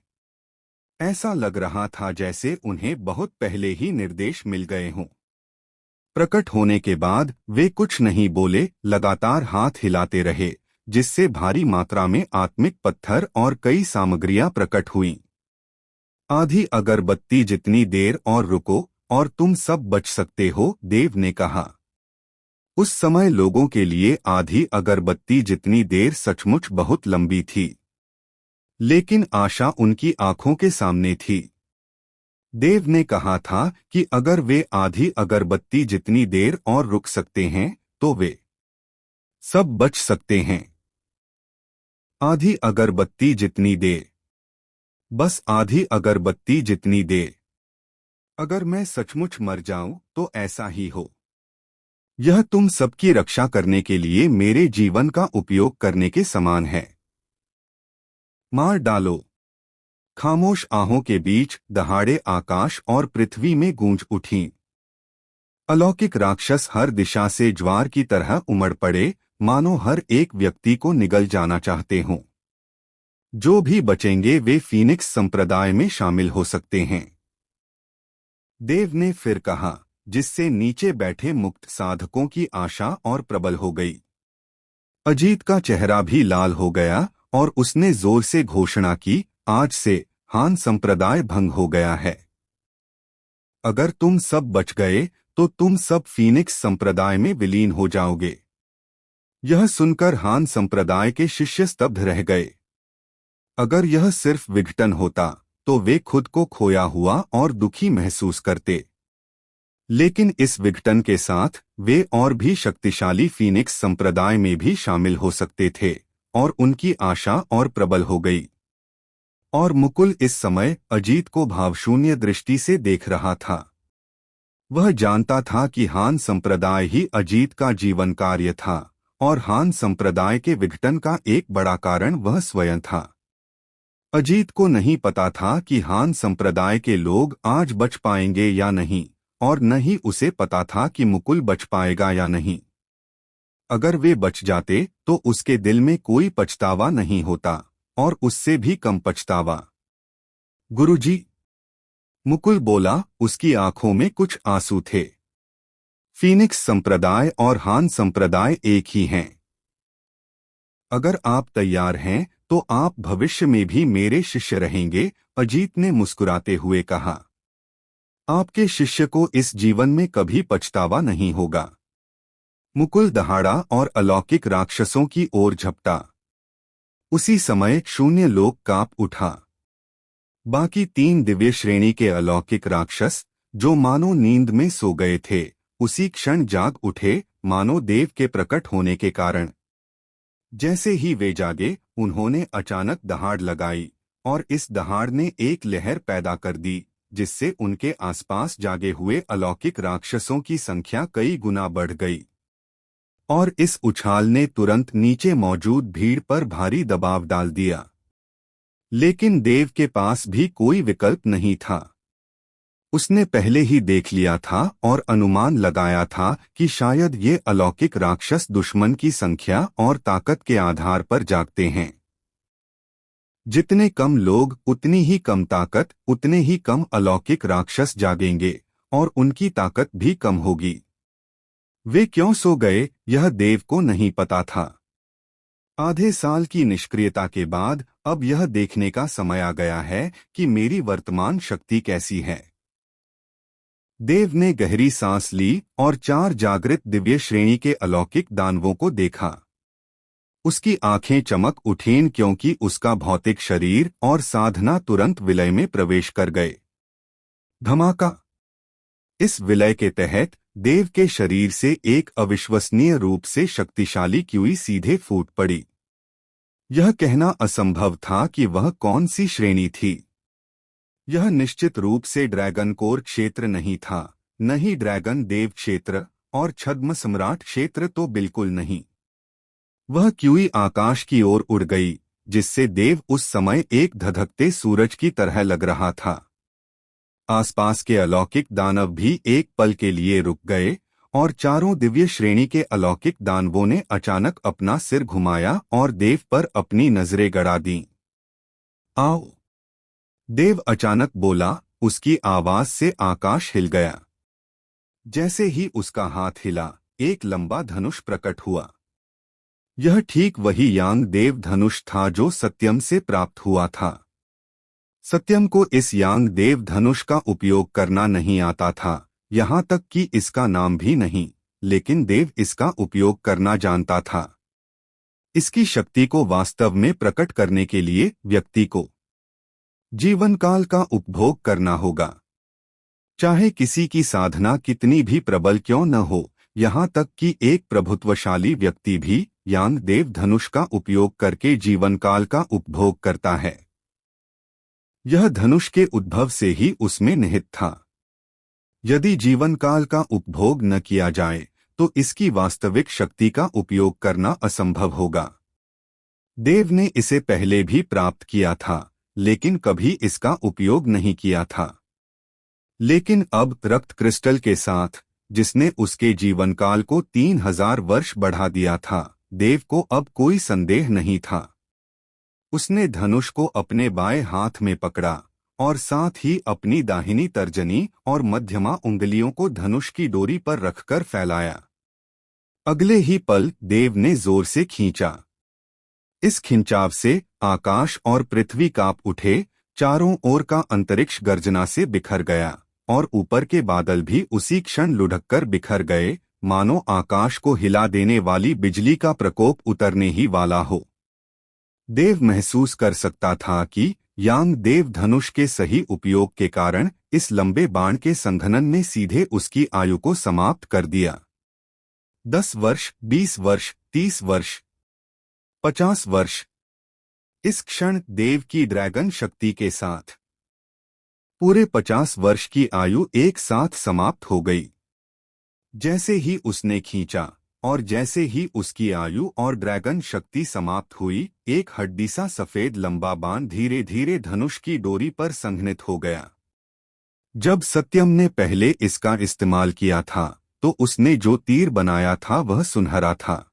A: ऐसा लग रहा था जैसे उन्हें बहुत पहले ही निर्देश मिल गए हों। प्रकट होने के बाद वे कुछ नहीं बोले, लगातार हाथ हिलाते रहे, जिससे भारी मात्रा में आत्मिक पत्थर और कई सामग्रियां प्रकट हुईं। आधी अगरबत्ती जितनी देर और रुको और तुम सब बच सकते हो, देव ने कहा। उस समय लोगों के लिए आधी अगरबत्ती जितनी देर सचमुच बहुत लंबी थी, लेकिन आशा उनकी आंखों के सामने थी। देव ने कहा था कि अगर वे आधी अगरबत्ती जितनी देर और रुक सकते हैं तो वे सब बच सकते हैं। आधी अगरबत्ती जितनी देर, बस आधी अगरबत्ती जितनी देर। अगर मैं सचमुच मर जाऊं तो ऐसा ही हो। यह तुम सबकी रक्षा करने के लिए मेरे जीवन का उपयोग करने के समान है। मार डालो। खामोश आहों के बीच दहाड़े आकाश और पृथ्वी में गूंज उठीं। अलौकिक राक्षस हर दिशा से ज्वार की तरह उमड़ पड़े, मानो हर एक व्यक्ति को निगल जाना चाहते हों। जो भी बचेंगे वे फीनिक्स संप्रदाय में शामिल हो सकते हैं, देव ने फिर कहा, जिससे नीचे बैठे मुक्त साधकों की आशा और प्रबल हो गई। अजीत का चेहरा भी लाल हो गया और उसने जोर से घोषणा की, आज से हान संप्रदाय भंग हो गया है। अगर तुम सब बच गए तो तुम सब फीनिक्स संप्रदाय में विलीन हो जाओगे। यह सुनकर हान संप्रदाय के शिष्य स्तब्ध रह गए। अगर यह सिर्फ विघटन होता तो वे खुद को खोया हुआ और दुखी महसूस करते, लेकिन इस विघटन के साथ वे और भी शक्तिशाली फीनिक्स संप्रदाय में भी शामिल हो सकते थे और उनकी आशा और प्रबल हो गई। और मुकुल इस समय अजीत को भावशून्य दृष्टि से देख रहा था। वह जानता था कि हान संप्रदाय ही अजीत का जीवन कार्य था और हान संप्रदाय के विघटन का एक बड़ा कारण वह स्वयं था। अजीत को नहीं पता था कि हान संप्रदाय के लोग आज बच पाएंगे या नहीं, और न ही उसे पता था कि मुकुल बच पाएगा या नहीं। अगर वे बच जाते तो उसके दिल में कोई पछतावा नहीं होता, और उससे भी कम पछतावा। गुरुजी, मुकुल बोला, उसकी आंखों में कुछ आंसू थे। फीनिक्स संप्रदाय और हान संप्रदाय एक ही हैं। अगर आप तैयार हैं तो आप भविष्य में भी मेरे शिष्य रहेंगे, अजीत ने मुस्कुराते हुए कहा। आपके शिष्य को इस जीवन में कभी पछतावा नहीं होगा। मुकुल दहाड़ा और अलौकिक राक्षसों की ओर झपटा। उसी समय शून्य लोक कांप उठा। बाकी 3 दिव्य श्रेणी के अलौकिक राक्षस, जो मानो नींद में सो गए थे, उसी क्षण जाग उठे, मानो देव के प्रकट होने के कारण। जैसे ही वे जागे, उन्होंने अचानक दहाड़ लगाई, और इस दहाड़ ने एक लहर पैदा कर दी, जिससे उनके आसपास जागे हुए अलौकिक राक्षसों की संख्या कई गुना बढ़ गई। और इस उछाल ने तुरंत नीचे मौजूद भीड़ पर भारी दबाव डाल दिया। लेकिन देव के पास भी कोई विकल्प नहीं था। उसने पहले ही देख लिया था और अनुमान लगाया था कि शायद ये अलौकिक राक्षस दुश्मन की संख्या और ताकत के आधार पर जागते हैं। जितने कम लोग उतनी ही कम ताकत, उतने ही कम अलौकिक राक्षस जागेंगे, और उनकी ताकत भी कम होगी। वे क्यों सो गए, यह देव को नहीं पता था। आधे साल की निष्क्रियता के बाद अब यह देखने का समय आ गया है कि मेरी वर्तमान शक्ति कैसी है। देव ने गहरी सांस ली और 4 जागृत दिव्य श्रेणी के अलौकिक दानवों को देखा। उसकी आंखें चमक उठीं क्योंकि उसका भौतिक शरीर और साधना तुरंत विलय में प्रवेश कर गए। धमाका। इस विलय के तहत देव के शरीर से एक अविश्वसनीय रूप से शक्तिशाली क्यूई सीधे फूट पड़ी। यह कहना असंभव था कि वह कौन सी श्रेणी थी। यह निश्चित रूप से ड्रैगन कोर क्षेत्र नहीं था, न ही ड्रैगन देव क्षेत्र, और छद्म सम्राट क्षेत्र तो बिल्कुल नहीं। वह क्यूई आकाश की ओर उड़ गई, जिससे देव उस समय एक धधकते सूरज की तरह लग रहा था। आसपास के अलौकिक दानव भी एक पल के लिए रुक गए, और चारों दिव्य श्रेणी के अलौकिक दानवों ने अचानक अपना सिर घुमाया और देव पर अपनी नजरें गड़ा दीं। आओ! देव अचानक बोला, उसकी आवाज से आकाश हिल गया। जैसे ही उसका हाथ हिला, एक लंबा धनुष प्रकट हुआ। यह ठीक वही यांग देव धनुष था जो सत्यम से प्राप्त हुआ था। सत्यम को इस यांग देव धनुष का उपयोग करना नहीं आता था, यहाँ तक कि इसका नाम भी नहीं, लेकिन देव इसका उपयोग करना जानता था। इसकी शक्ति को वास्तव में प्रकट करने के लिए व्यक्ति को जीवन काल का उपभोग करना होगा। चाहे किसी की साधना कितनी भी प्रबल क्यों न हो, यहाँ तक कि एक प्रभुत्वशाली व्यक्ति भी यांग देव धनुष का उपयोग करके जीवन काल का उपभोग करता है। यह धनुष के उद्भव से ही उसमें निहित था। यदि जीवन काल का उपभोग न किया जाए तो इसकी वास्तविक शक्ति का उपयोग करना असंभव होगा। देव ने इसे पहले भी प्राप्त किया था, लेकिन कभी इसका उपयोग नहीं किया था। लेकिन अब रक्त क्रिस्टल के साथ, जिसने उसके जीवन काल को 3000 वर्ष बढ़ा दिया था, देव को अब कोई संदेह नहीं था। उसने धनुष को अपने बाएं हाथ में पकड़ा और साथ ही अपनी दाहिनी तर्जनी और मध्यमा उंगलियों को धनुष की डोरी पर रखकर फैलाया। अगले ही पल देव ने जोर से खींचा। इस खिंचाव से आकाश और पृथ्वी कांप उठे, चारों ओर का अंतरिक्ष गर्जना से बिखर गया और ऊपर के बादल भी उसी क्षण लुढ़ककर बिखर गए, मानो आकाश को हिला देने वाली बिजली का प्रकोप उतरने ही वाला हो। देव महसूस कर सकता था कि यांग देव धनुष के सही उपयोग के कारण इस लंबे बाण के संघनन ने सीधे उसकी आयु को समाप्त कर दिया। 10 वर्ष, 20 वर्ष, 30 वर्ष, 50 वर्ष। इस क्षण देव की ड्रैगन शक्ति के साथ पूरे 50 वर्ष की आयु एक साथ समाप्त हो गई। जैसे ही उसने खींचा और जैसे ही उसकी आयु और ड्रैगन शक्ति समाप्त हुई, एक हड्डी सा सफेद लंबा बाण धीरे धीरे धनुष की डोरी पर संघनित हो गया। जब सत्यम ने पहले इसका इस्तेमाल किया था तो उसने जो तीर बनाया था वह सुनहरा था,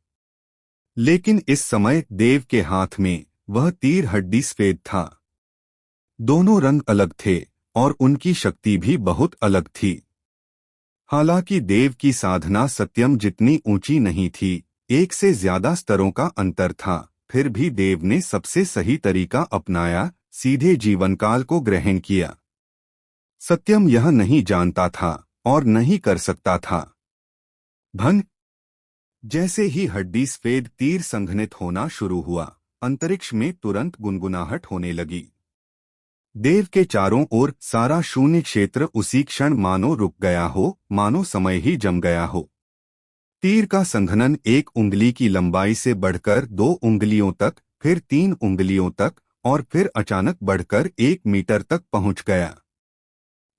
A: लेकिन इस समय देव के हाथ में वह तीर हड्डी सफेद था। दोनों रंग अलग थे और उनकी शक्ति भी बहुत अलग थी। हालांकि देव की साधना सत्यम जितनी ऊंची नहीं थी, एक से ज्यादा स्तरों का अंतर था, फिर भी देव ने सबसे सही तरीका अपनाया, सीधे जीवनकाल को ग्रहण किया। सत्यम यह नहीं जानता था और नहीं कर सकता था। भन! जैसे ही हड्डी सफेद तीर संघनित होना शुरू हुआ, अंतरिक्ष में तुरंत गुनगुनाहट होने लगी। देव के चारों ओर सारा शून्य क्षेत्र उसी क्षण मानो रुक गया हो, मानो समय ही जम गया हो। तीर का संघनन 1 उंगली की लंबाई से बढ़कर 2 उंगलियों तक, फिर 3 उंगलियों तक और फिर अचानक बढ़कर 1 मीटर तक पहुंच गया।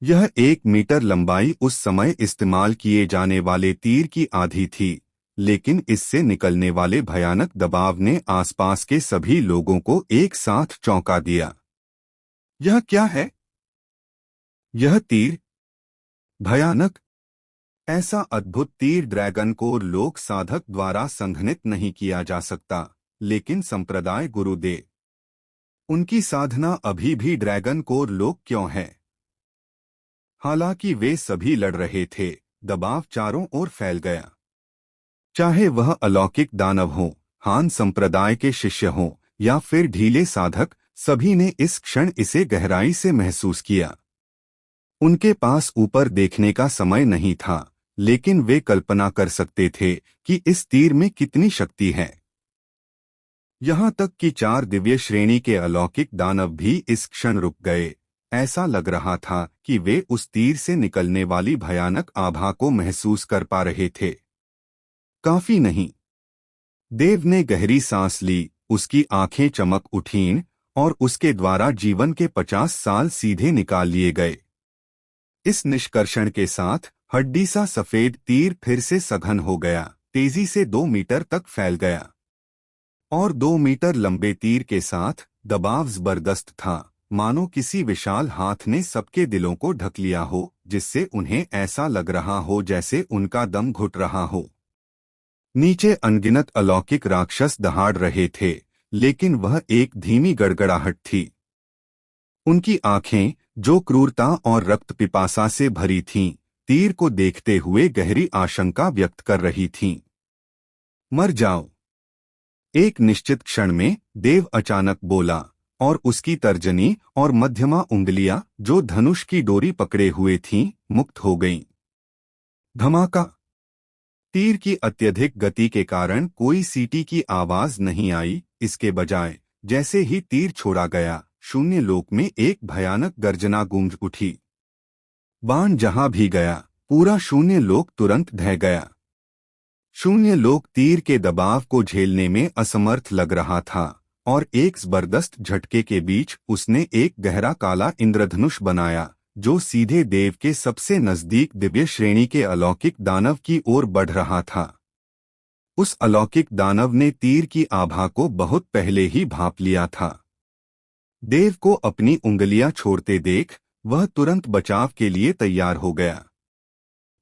A: यह 1 मीटर लंबाई उस समय इस्तेमाल किए जाने वाले तीर की आधी थी, लेकिन इससे निकलने वाले भयानक दबाव ने आसपास के सभी लोगों को एक साथ चौंका दिया। यह क्या है? यह तीर! भयानक! ऐसा अद्भुत तीर ड्रैगन को लोक साधक द्वारा संघनित नहीं किया जा सकता, लेकिन संप्रदाय गुरुदेव, उनकी साधना अभी भी ड्रैगन कोर लोक क्यों है? हालांकि वे सभी लड़ रहे थे, दबाव चारों ओर फैल गया। चाहे वह अलौकिक दानव हों, हान संप्रदाय के शिष्य हों या फिर ढीले साधक, सभी ने इस क्षण इसे गहराई से महसूस किया। उनके पास ऊपर देखने का समय नहीं था, लेकिन वे कल्पना कर सकते थे कि इस तीर में कितनी शक्ति है। यहाँ तक कि 4 दिव्य श्रेणी के अलौकिक दानव भी इस क्षण रुक गए। ऐसा लग रहा था कि वे उस तीर से निकलने वाली भयानक आभा को महसूस कर पा रहे थे। काफी नहीं। देव ने गहरी सांस ली, उसकी आंखें चमक उठीं और उसके द्वारा जीवन के 50 साल सीधे निकाल लिए गए। इस निष्कर्षण के साथ हड्डी सा सफेद तीर फिर से सघन हो गया, तेजी से 2 मीटर तक फैल गया और 2 मीटर लंबे तीर के साथ दबाव जबरदस्त था, मानो किसी विशाल हाथ ने सबके दिलों को ढक लिया हो, जिससे उन्हें ऐसा लग रहा हो जैसे उनका दम घुट रहा हो। नीचे अनगिनत अलौकिक राक्षस दहाड़ रहे थे, लेकिन वह एक धीमी गड़गड़ाहट थी। उनकी आंखें, जो क्रूरता और रक्त पिपासा से भरी थीं, तीर को देखते हुए गहरी आशंका व्यक्त कर रही थीं। मर जाओ। एक निश्चित क्षण में देव अचानक बोला और उसकी तर्जनी और मध्यमा उंगलियां, जो धनुष की डोरी पकड़े हुए थीं, मुक्त हो गईं। धमाका। तीर की अत्यधिक गति के कारण कोई सीटी की आवाज नहीं आई, इसके बजाय जैसे ही तीर छोड़ा गया, शून्य लोक में एक भयानक गर्जना गूंज उठी। बाण जहां भी गया, पूरा शून्य लोक तुरंत ढह गया। शून्य लोक तीर के दबाव को झेलने में असमर्थ लग रहा था और एक जबरदस्त झटके के बीच उसने एक गहरा काला इंद्रधनुष बनाया, जो सीधे देव के सबसे नजदीक दिव्य श्रेणी के अलौकिक दानव की ओर बढ़ रहा था। उस अलौकिक दानव ने तीर की आभा को बहुत पहले ही भांप लिया था। देव को अपनी उंगलियां छोड़ते देख वह तुरंत बचाव के लिए तैयार हो गया,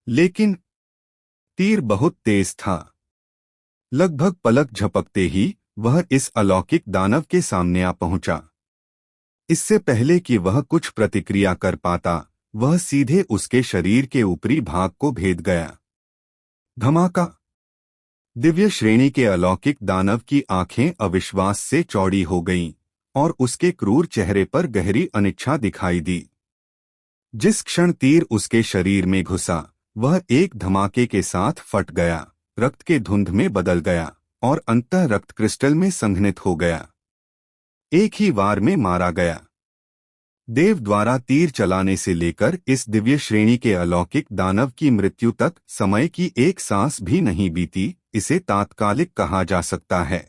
A: लेकिन तीर बहुत तेज था। लगभग पलक झपकते ही वह इस अलौकिक दानव के सामने आ पहुंचा। इससे पहले कि वह कुछ प्रतिक्रिया कर पाता, वह सीधे उसके शरीर के ऊपरी भाग को भेद गया। धमाका। दिव्य श्रेणी के अलौकिक दानव की आंखें अविश्वास से चौड़ी हो गईं और उसके क्रूर चेहरे पर गहरी अनिच्छा दिखाई दी। जिस क्षण तीर उसके शरीर में घुसा, वह एक धमाके के साथ फट गया, रक्त के धुंध में बदल गया और अंततः रक्त क्रिस्टल में संघनित हो गया। एक ही वार में मारा गया। देव द्वारा तीर चलाने से लेकर इस दिव्य श्रेणी के अलौकिक दानव की मृत्यु तक समय की एक सांस भी नहीं बीती, इसे तात्कालिक कहा जा सकता है।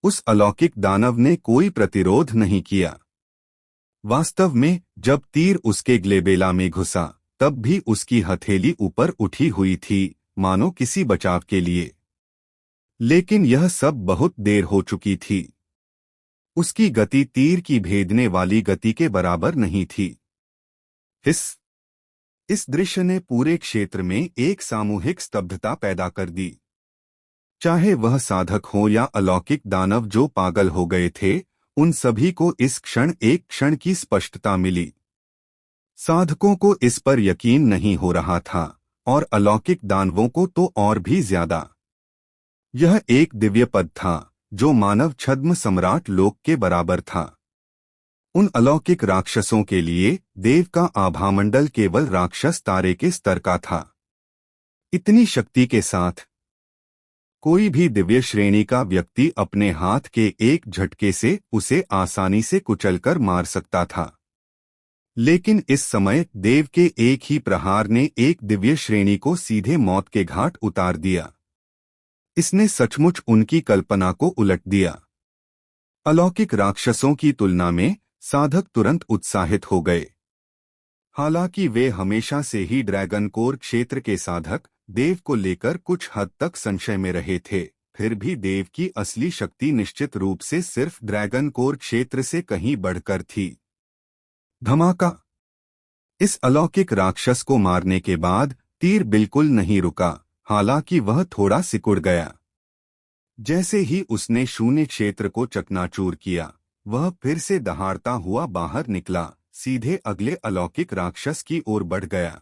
A: उस अलौकिक दानव ने कोई प्रतिरोध नहीं किया। वास्तव में जब तीर उसके ग्लेबेला में घुसा, तब भी उसकी हथेली ऊपर उठी हुई थी, मानो किसी बचाव के लिए। लेकिन यह सब बहुत देर हो चुकी थी। उसकी गति तीर की भेदने वाली गति के बराबर नहीं थी। इस दृश्य ने पूरे क्षेत्र में एक सामूहिक स्तब्धता पैदा कर दी। चाहे वह साधक हो या अलौकिक दानव जो पागल हो गए थे, उन सभी को इस क्षण एक क्षण की स्पष्टता मिली। साधकों को इस पर यकीन नहीं हो रहा था और अलौकिक दानवों को तो और भी ज्यादा। यह एक दिव्य पद था जो मानव छद्म सम्राट लोक के बराबर था। उन अलौकिक राक्षसों के लिए देव का आभामंडल केवल राक्षस तारे के स्तर का था। इतनी शक्ति के साथ कोई भी दिव्य श्रेणी का व्यक्ति अपने हाथ के एक झटके से उसे आसानी से कुचलकर मार सकता था। लेकिन इस समय देव के एक ही प्रहार ने एक दिव्य श्रेणी को सीधे मौत के घाट उतार दिया। इसने सचमुच उनकी कल्पना को उलट दिया। अलौकिक राक्षसों की तुलना में साधक तुरंत उत्साहित हो गए। हालांकि वे हमेशा से ही ड्रैगन कोर क्षेत्र के साधक देव को लेकर कुछ हद तक संशय में रहे थे, फिर भी देव की असली शक्ति निश्चित रूप से सिर्फ ड्रैगन कोर क्षेत्र से कहीं बढ़कर थी। धमाका। इस अलौकिक राक्षस को मारने के बाद तीर बिल्कुल नहीं रुका, हालांकि वह थोड़ा सिकुड़ गया। जैसे ही उसने शून्य क्षेत्र को चकनाचूर किया, वह फिर से दहाड़ता हुआ बाहर निकला, सीधे अगले अलौकिक राक्षस की ओर बढ़ गया।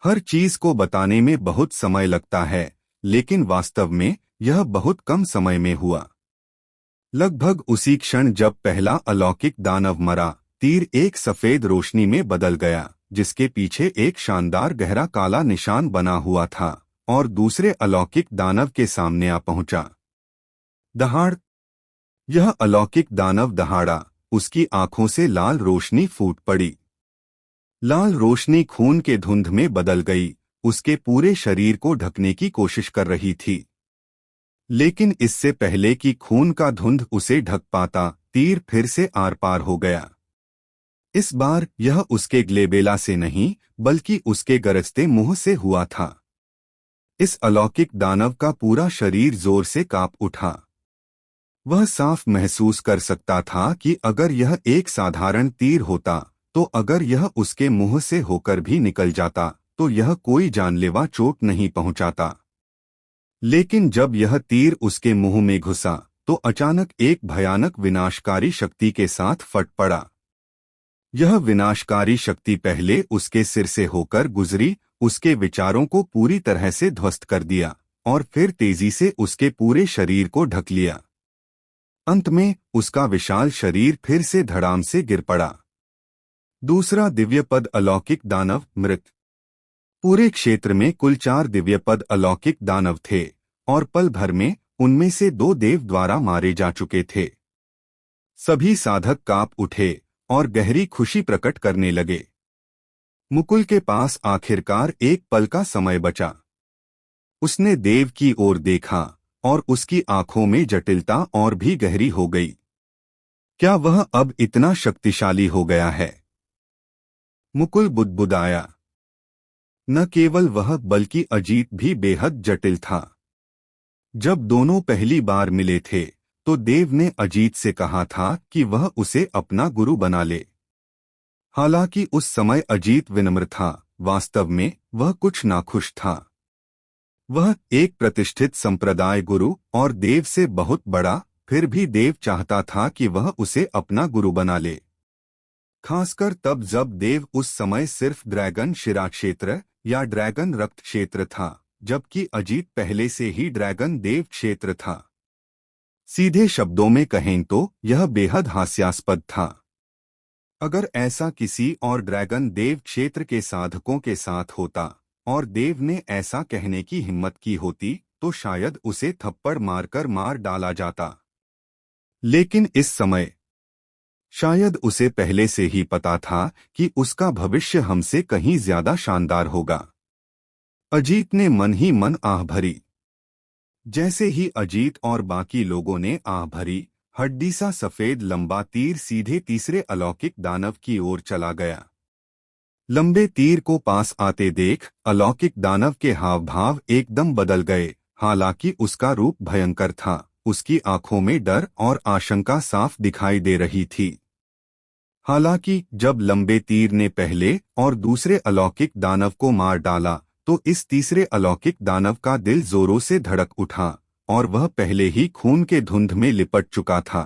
A: हर चीज को बताने में बहुत समय लगता है, लेकिन वास्तव में यह बहुत कम समय में हुआ। लगभग उसी क्षण जब पहला अलौकिक दानव मरा, तीर एक सफेद रोशनी में बदल गया, जिसके पीछे एक शानदार गहरा काला निशान बना हुआ था, और दूसरे अलौकिक दानव के सामने आ पहुंचा। दहाड़! यह अलौकिक दानव दहाड़ा। उसकी आंखों से लाल रोशनी फूट पड़ी। लाल रोशनी खून के धुंध में बदल गई, उसके पूरे शरीर को ढकने की कोशिश कर रही थी। लेकिन इससे पहले कि खून का धुंध उसे ढक पाता, तीर फिर से आर पार हो गया। इस बार यह उसके ग्लेबेला से नहीं, बल्कि उसके गरजते मुंह से हुआ था। इस अलौकिक दानव का पूरा शरीर जोर से कांप उठा। वह साफ महसूस कर सकता था कि अगर यह एक साधारण तीर होता, तो अगर यह उसके मुंह से होकर भी निकल जाता, तो यह कोई जानलेवा चोट नहीं पहुंचाता। लेकिन जब यह तीर उसके मुंह में घुसा, तो अचानक एक भयानक विनाशकारी शक्ति के साथ फट पड़ा। यह विनाशकारी शक्ति पहले उसके सिर से होकर गुजरी, उसके विचारों को पूरी तरह से ध्वस्त कर दिया, और फिर तेजी से उसके पूरे शरीर को ढक लिया। अंत में उसका विशाल शरीर फिर से धड़ाम से गिर पड़ा। दूसरा दिव्यपद अलौकिक दानव मृत। पूरे क्षेत्र में कुल 4 दिव्यपद अलौकिक दानव थे, और पल भर में उनमें से 2 देव द्वारा मारे जा चुके थे। सभी साधक कांप उठे और गहरी खुशी प्रकट करने लगे। मुकुल के पास आखिरकार एक पल का समय बचा। उसने देव की ओर देखा, और उसकी आंखों में जटिलता और भी गहरी हो गई। क्या वह अब इतना शक्तिशाली हो गया है? मुकुल बुदबुदाया। न केवल वह, बल्कि अजीत भी बेहद जटिल था। जब दोनों पहली बार मिले थे, तो देव ने अजीत से कहा था कि वह उसे अपना गुरु बना ले। हालांकि उस समय अजीत विनम्र था, वास्तव में वह कुछ नाखुश था। वह एक प्रतिष्ठित संप्रदाय गुरु और देव से बहुत बड़ा, फिर भी देव चाहता था कि वह उसे अपना गुरु बना ले। खासकर तब जब देव उस समय सिर्फ ड्रैगन शिरा क्षेत्र या ड्रैगन रक्त क्षेत्र था, जबकि अजीत पहले से ही ड्रैगन देव क्षेत्र था। सीधे शब्दों में कहें तो यह बेहद हास्यास्पद था। अगर ऐसा किसी और ड्रैगन देव क्षेत्र के साधकों के साथ होता, और देव ने ऐसा कहने की हिम्मत की होती, तो शायद उसे थप्पड़ मारकर मार डाला जाता। लेकिन इस समय शायद उसे पहले से ही पता था कि उसका भविष्य हमसे कहीं ज्यादा शानदार होगा। अजीत ने मन ही मन आह भरी। जैसे ही अजीत और बाकी लोगों ने आह भरी, हड्डी सा सफेद लंबा तीर सीधे तीसरे अलौकिक दानव की ओर चला गया। लंबे तीर को पास आते देख अलौकिक दानव के हाव भाव एकदम बदल गए। हालांकि उसका रूप भयंकर था, उसकी आंखों में डर और आशंका साफ दिखाई दे रही थी। हालांकि जब लंबे तीर ने पहले और दूसरे अलौकिक दानव को मार डाला, तो इस तीसरे अलौकिक दानव का दिल जोरों से धड़क उठा, और वह पहले ही खून के धुंध में लिपट चुका था।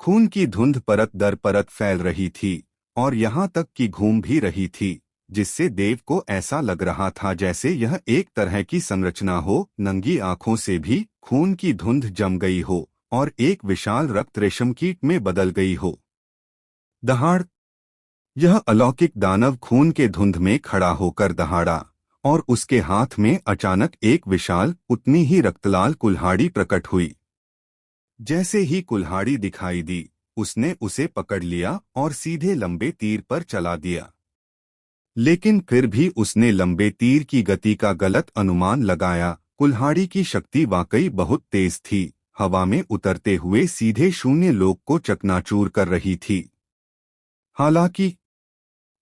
A: खून की धुंध परत दर परत फैल रही थी, और यहाँ तक कि घूम भी रही थी, जिससे देव को ऐसा लग रहा था जैसे यह एक तरह की संरचना हो। नंगी आंखों से भी खून की धुंध जम गई हो, और एक विशाल रक्त रेशम कीट में बदल गई हो। दहाड़! यह अलौकिक दानव खून के धुंध में खड़ा होकर दहाड़ा, और उसके हाथ में अचानक एक विशाल, उतनी ही रक्तलाल कुल्हाड़ी प्रकट हुई। जैसे ही कुल्हाड़ी दिखाई दी, उसने उसे पकड़ लिया और सीधे लंबे तीर पर चला दिया। लेकिन फिर भी उसने लंबे तीर की गति का गलत अनुमान लगाया। कुल्हाड़ी की शक्ति वाकई बहुत तेज थी, हवा में उतरते हुए सीधे शून्य लोक को चकनाचूर कर रही थी। हालांकि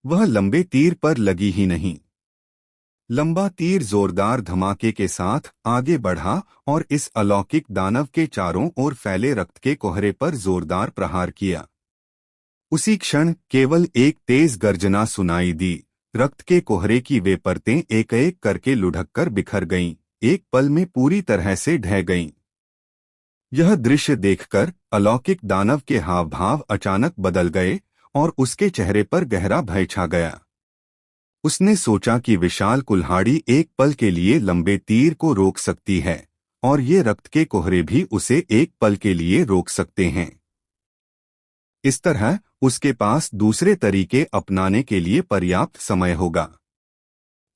A: वह लंबे तीर पर लगी ही नहीं। लंबा तीर जोरदार धमाके के साथ आगे बढ़ा और इस अलौकिक दानव के चारों ओर फैले रक्त के कोहरे पर जोरदार प्रहार किया। उसी क्षण केवल एक तेज गर्जना सुनाई दी। रक्त के कोहरे की वे परतें एक एक करके लुढ़ककर बिखर गईं, एक पल में पूरी तरह से ढह गईं। यह दृश्य देखकर अलौकिक दानव के हाव भाव अचानक बदल गए, और उसके चेहरे पर गहरा भय छा गया। उसने सोचा कि विशाल कुल्हाड़ी एक पल के लिए लंबे तीर को रोक सकती है, और ये रक्त के कोहरे भी उसे एक पल के लिए रोक सकते हैं। इस तरह उसके पास दूसरे तरीके अपनाने के लिए पर्याप्त समय होगा।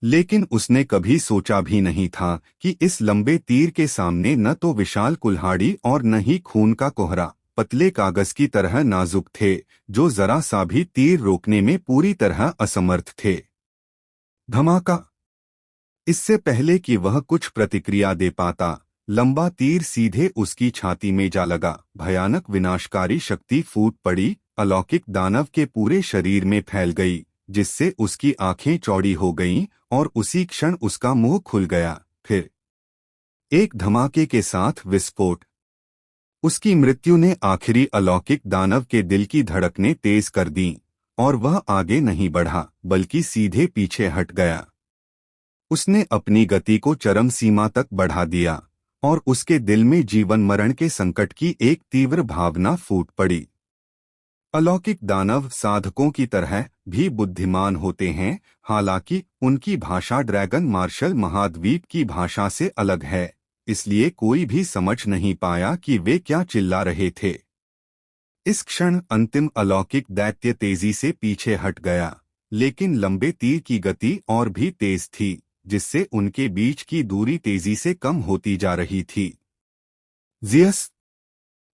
A: लेकिन उसने कभी सोचा भी नहीं था कि इस लंबे तीर के सामने न तो विशाल कुल्हाड़ी और न ही खून का कोहरा पतले कागज की तरह नाजुक थे, जो जरा सा भी तीर रोकने में पूरी तरह असमर्थ थे। धमाका। इससे पहले कि वह कुछ प्रतिक्रिया दे पाता, लंबा तीर सीधे उसकी छाती में जा लगा। भयानक विनाशकारी शक्ति फूट पड़ी, अलौकिक दानव के पूरे शरीर में फैल गई, जिससे उसकी आंखें चौड़ी हो गईं और उसी क्षण उसका मुंह खुल गया। फिर एक धमाके के साथ विस्फोट। उसकी मृत्यु ने आखिरी अलौकिक दानव के दिल की धड़कनें तेज कर दीं और वह आगे नहीं बढ़ा बल्कि सीधे पीछे हट गया। उसने अपनी गति को चरम सीमा तक बढ़ा दिया और उसके दिल में जीवन मरण के संकट की एक तीव्र भावना फूट पड़ी। अलौकिक दानव साधकों की तरह भी बुद्धिमान होते हैं, हालांकि उनकी भाषा ड्रैगन मार्शल महाद्वीप की भाषा से अलग है, इसलिए कोई भी समझ नहीं पाया कि वे क्या चिल्ला रहे थे। इस क्षण अंतिम अलौकिक दैत्य तेजी से पीछे हट गया, लेकिन लंबे तीर की गति और भी तेज थी, जिससे उनके बीच की दूरी तेजी से कम होती जा रही थी। जियस।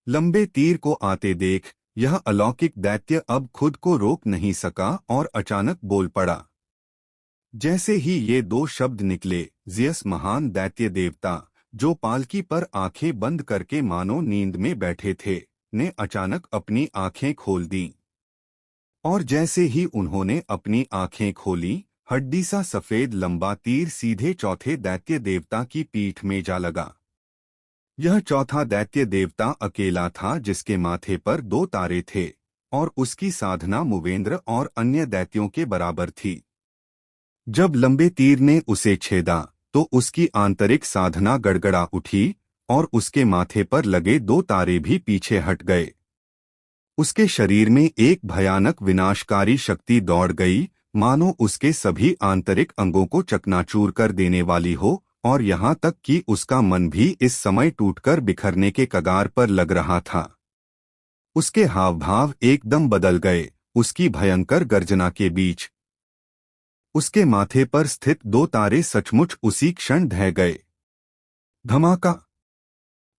A: लंबे तीर को आते देख यह अलौकिक दैत्य अब खुद को रोक नहीं सका और अचानक बोल पड़ा। जैसे ही ये दो शब्द निकले, जियस महान दैत्य देवता, जो पालकी पर आंखें बंद करके मानो नींद में बैठे थे, ने अचानक अपनी आंखें खोल दी। और जैसे ही उन्होंने अपनी आंखें खोली, हड्डी सा सफेद लंबा तीर सीधे चौथे दैत्य देवता की पीठ में जा लगा। यह चौथा दैत्य देवता अकेला था, जिसके माथे पर 2 तारे थे और उसकी साधना मुवेंद्र और अन्य दैत्यों के बराबर थी। जब लंबे तीर ने उसे छेदा तो उसकी आंतरिक साधना गड़गड़ा उठी और उसके माथे पर लगे 2 तारे भी पीछे हट गए। उसके शरीर में एक भयानक विनाशकारी शक्ति दौड़ गई, मानो उसके सभी आंतरिक अंगों को चकनाचूर कर देने वाली हो, और यहाँ तक कि उसका मन भी इस समय टूटकर बिखरने के कगार पर लग रहा था। उसके हाव भाव एकदम बदल गए। उसकी भयंकर गर्जना के बीच उसके माथे पर स्थित 2 तारे सचमुच उसी क्षण ढह गए। धमाका।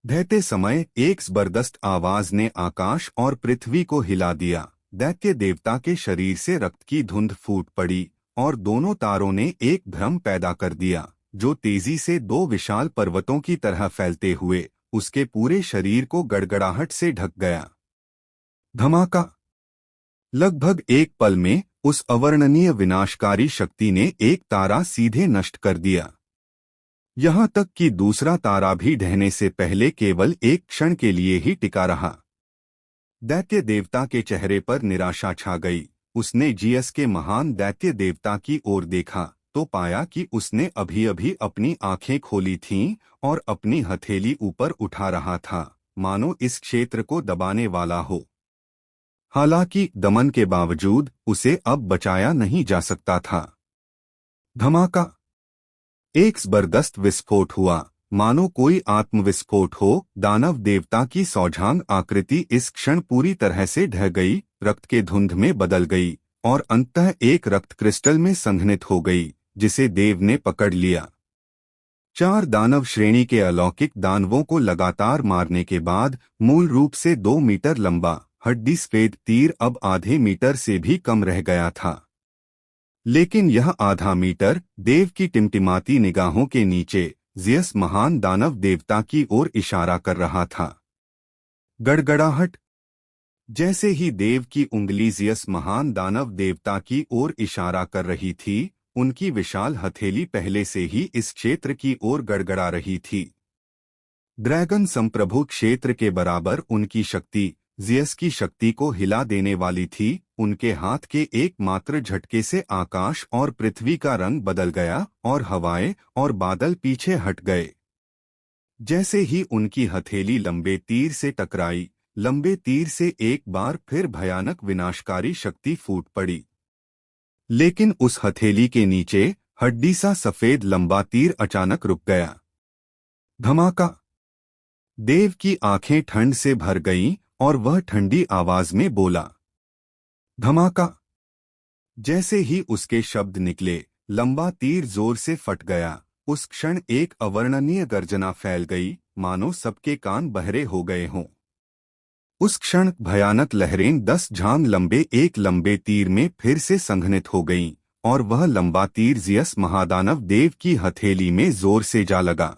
A: ढहते समय एक जबरदस्त आवाज ने आकाश और पृथ्वी को हिला दिया। दैत्य देवता के शरीर से रक्त की धुंध फूट पड़ी और दोनों तारों ने एक भ्रम पैदा कर दिया, जो तेजी से 2 विशाल पर्वतों की तरह फैलते हुए उसके पूरे शरीर को गड़गड़ाहट से ढक गया। धमाका। लगभग एक पल में उस अवर्णनीय विनाशकारी शक्ति ने एक तारा सीधे नष्ट कर दिया। यहाँ तक कि दूसरा तारा भी ढहने से पहले केवल एक क्षण के लिए ही टिका रहा। दैत्य देवता के चेहरे पर निराशा छा गई। उसने जियस के महान दैत्य देवता की ओर देखा तो पाया कि उसने अभी अभी अपनी आंखें खोली थीं और अपनी हथेली ऊपर उठा रहा था, मानो इस क्षेत्र को दबाने वाला हो। हालांकि दमन के बावजूद उसे अब बचाया नहीं जा सकता था। धमाका। एक जबरदस्त विस्फोट हुआ, मानो कोई आत्मविस्फोट हो। दानव देवता की सौझांग आकृति इस क्षण पूरी तरह से ढह गई, रक्त के धुंध में बदल गई और अंततः एक रक्त क्रिस्टल में संघनित हो गई, जिसे देव ने पकड़ लिया। 4 दानव श्रेणी के अलौकिक दानवों को लगातार मारने के बाद मूल रूप से 2 मीटर लंबा हड्डी सफेद तीर अब आधे मीटर से भी कम रह गया था। लेकिन यह आधा मीटर देव की टिमटिमाती निगाहों के नीचे जियस महान दानव देवता की ओर इशारा कर रहा था। गड़गड़ाहट। जैसे ही देव की उंगली जियस महान दानव देवता की ओर इशारा कर रही थी, उनकी विशाल हथेली पहले से ही इस क्षेत्र की ओर गड़गड़ा रही थी। ड्रैगन संप्रभु क्षेत्र के बराबर उनकी शक्ति जियस की शक्ति को हिला देने वाली थी। उनके हाथ के एकमात्र झटके से आकाश और पृथ्वी का रंग बदल गया और हवाएं और बादल पीछे हट गए। जैसे ही उनकी हथेली लंबे तीर से टकराई, लंबे तीर से एक बार फिर भयानक विनाशकारी शक्ति फूट पड़ी। लेकिन उस हथेली के नीचे हड्डी सा सफेद लंबा तीर अचानक रुक गया। धमाका। देव की आंखें ठंड से भर गईं और वह ठंडी आवाज में बोला, धमाका। जैसे ही उसके शब्द निकले, लंबा तीर जोर से फट गया। उस क्षण एक अवर्णनीय गर्जना फैल गई, मानो सबके कान बहरे हो गए हों। उस क्षण भयानक लहरें 10 झांग लंबे एक लंबे तीर में फिर से संघनित हो गईं, और वह लंबा तीर जियस महादानव देव की हथेली में जोर से जा लगा।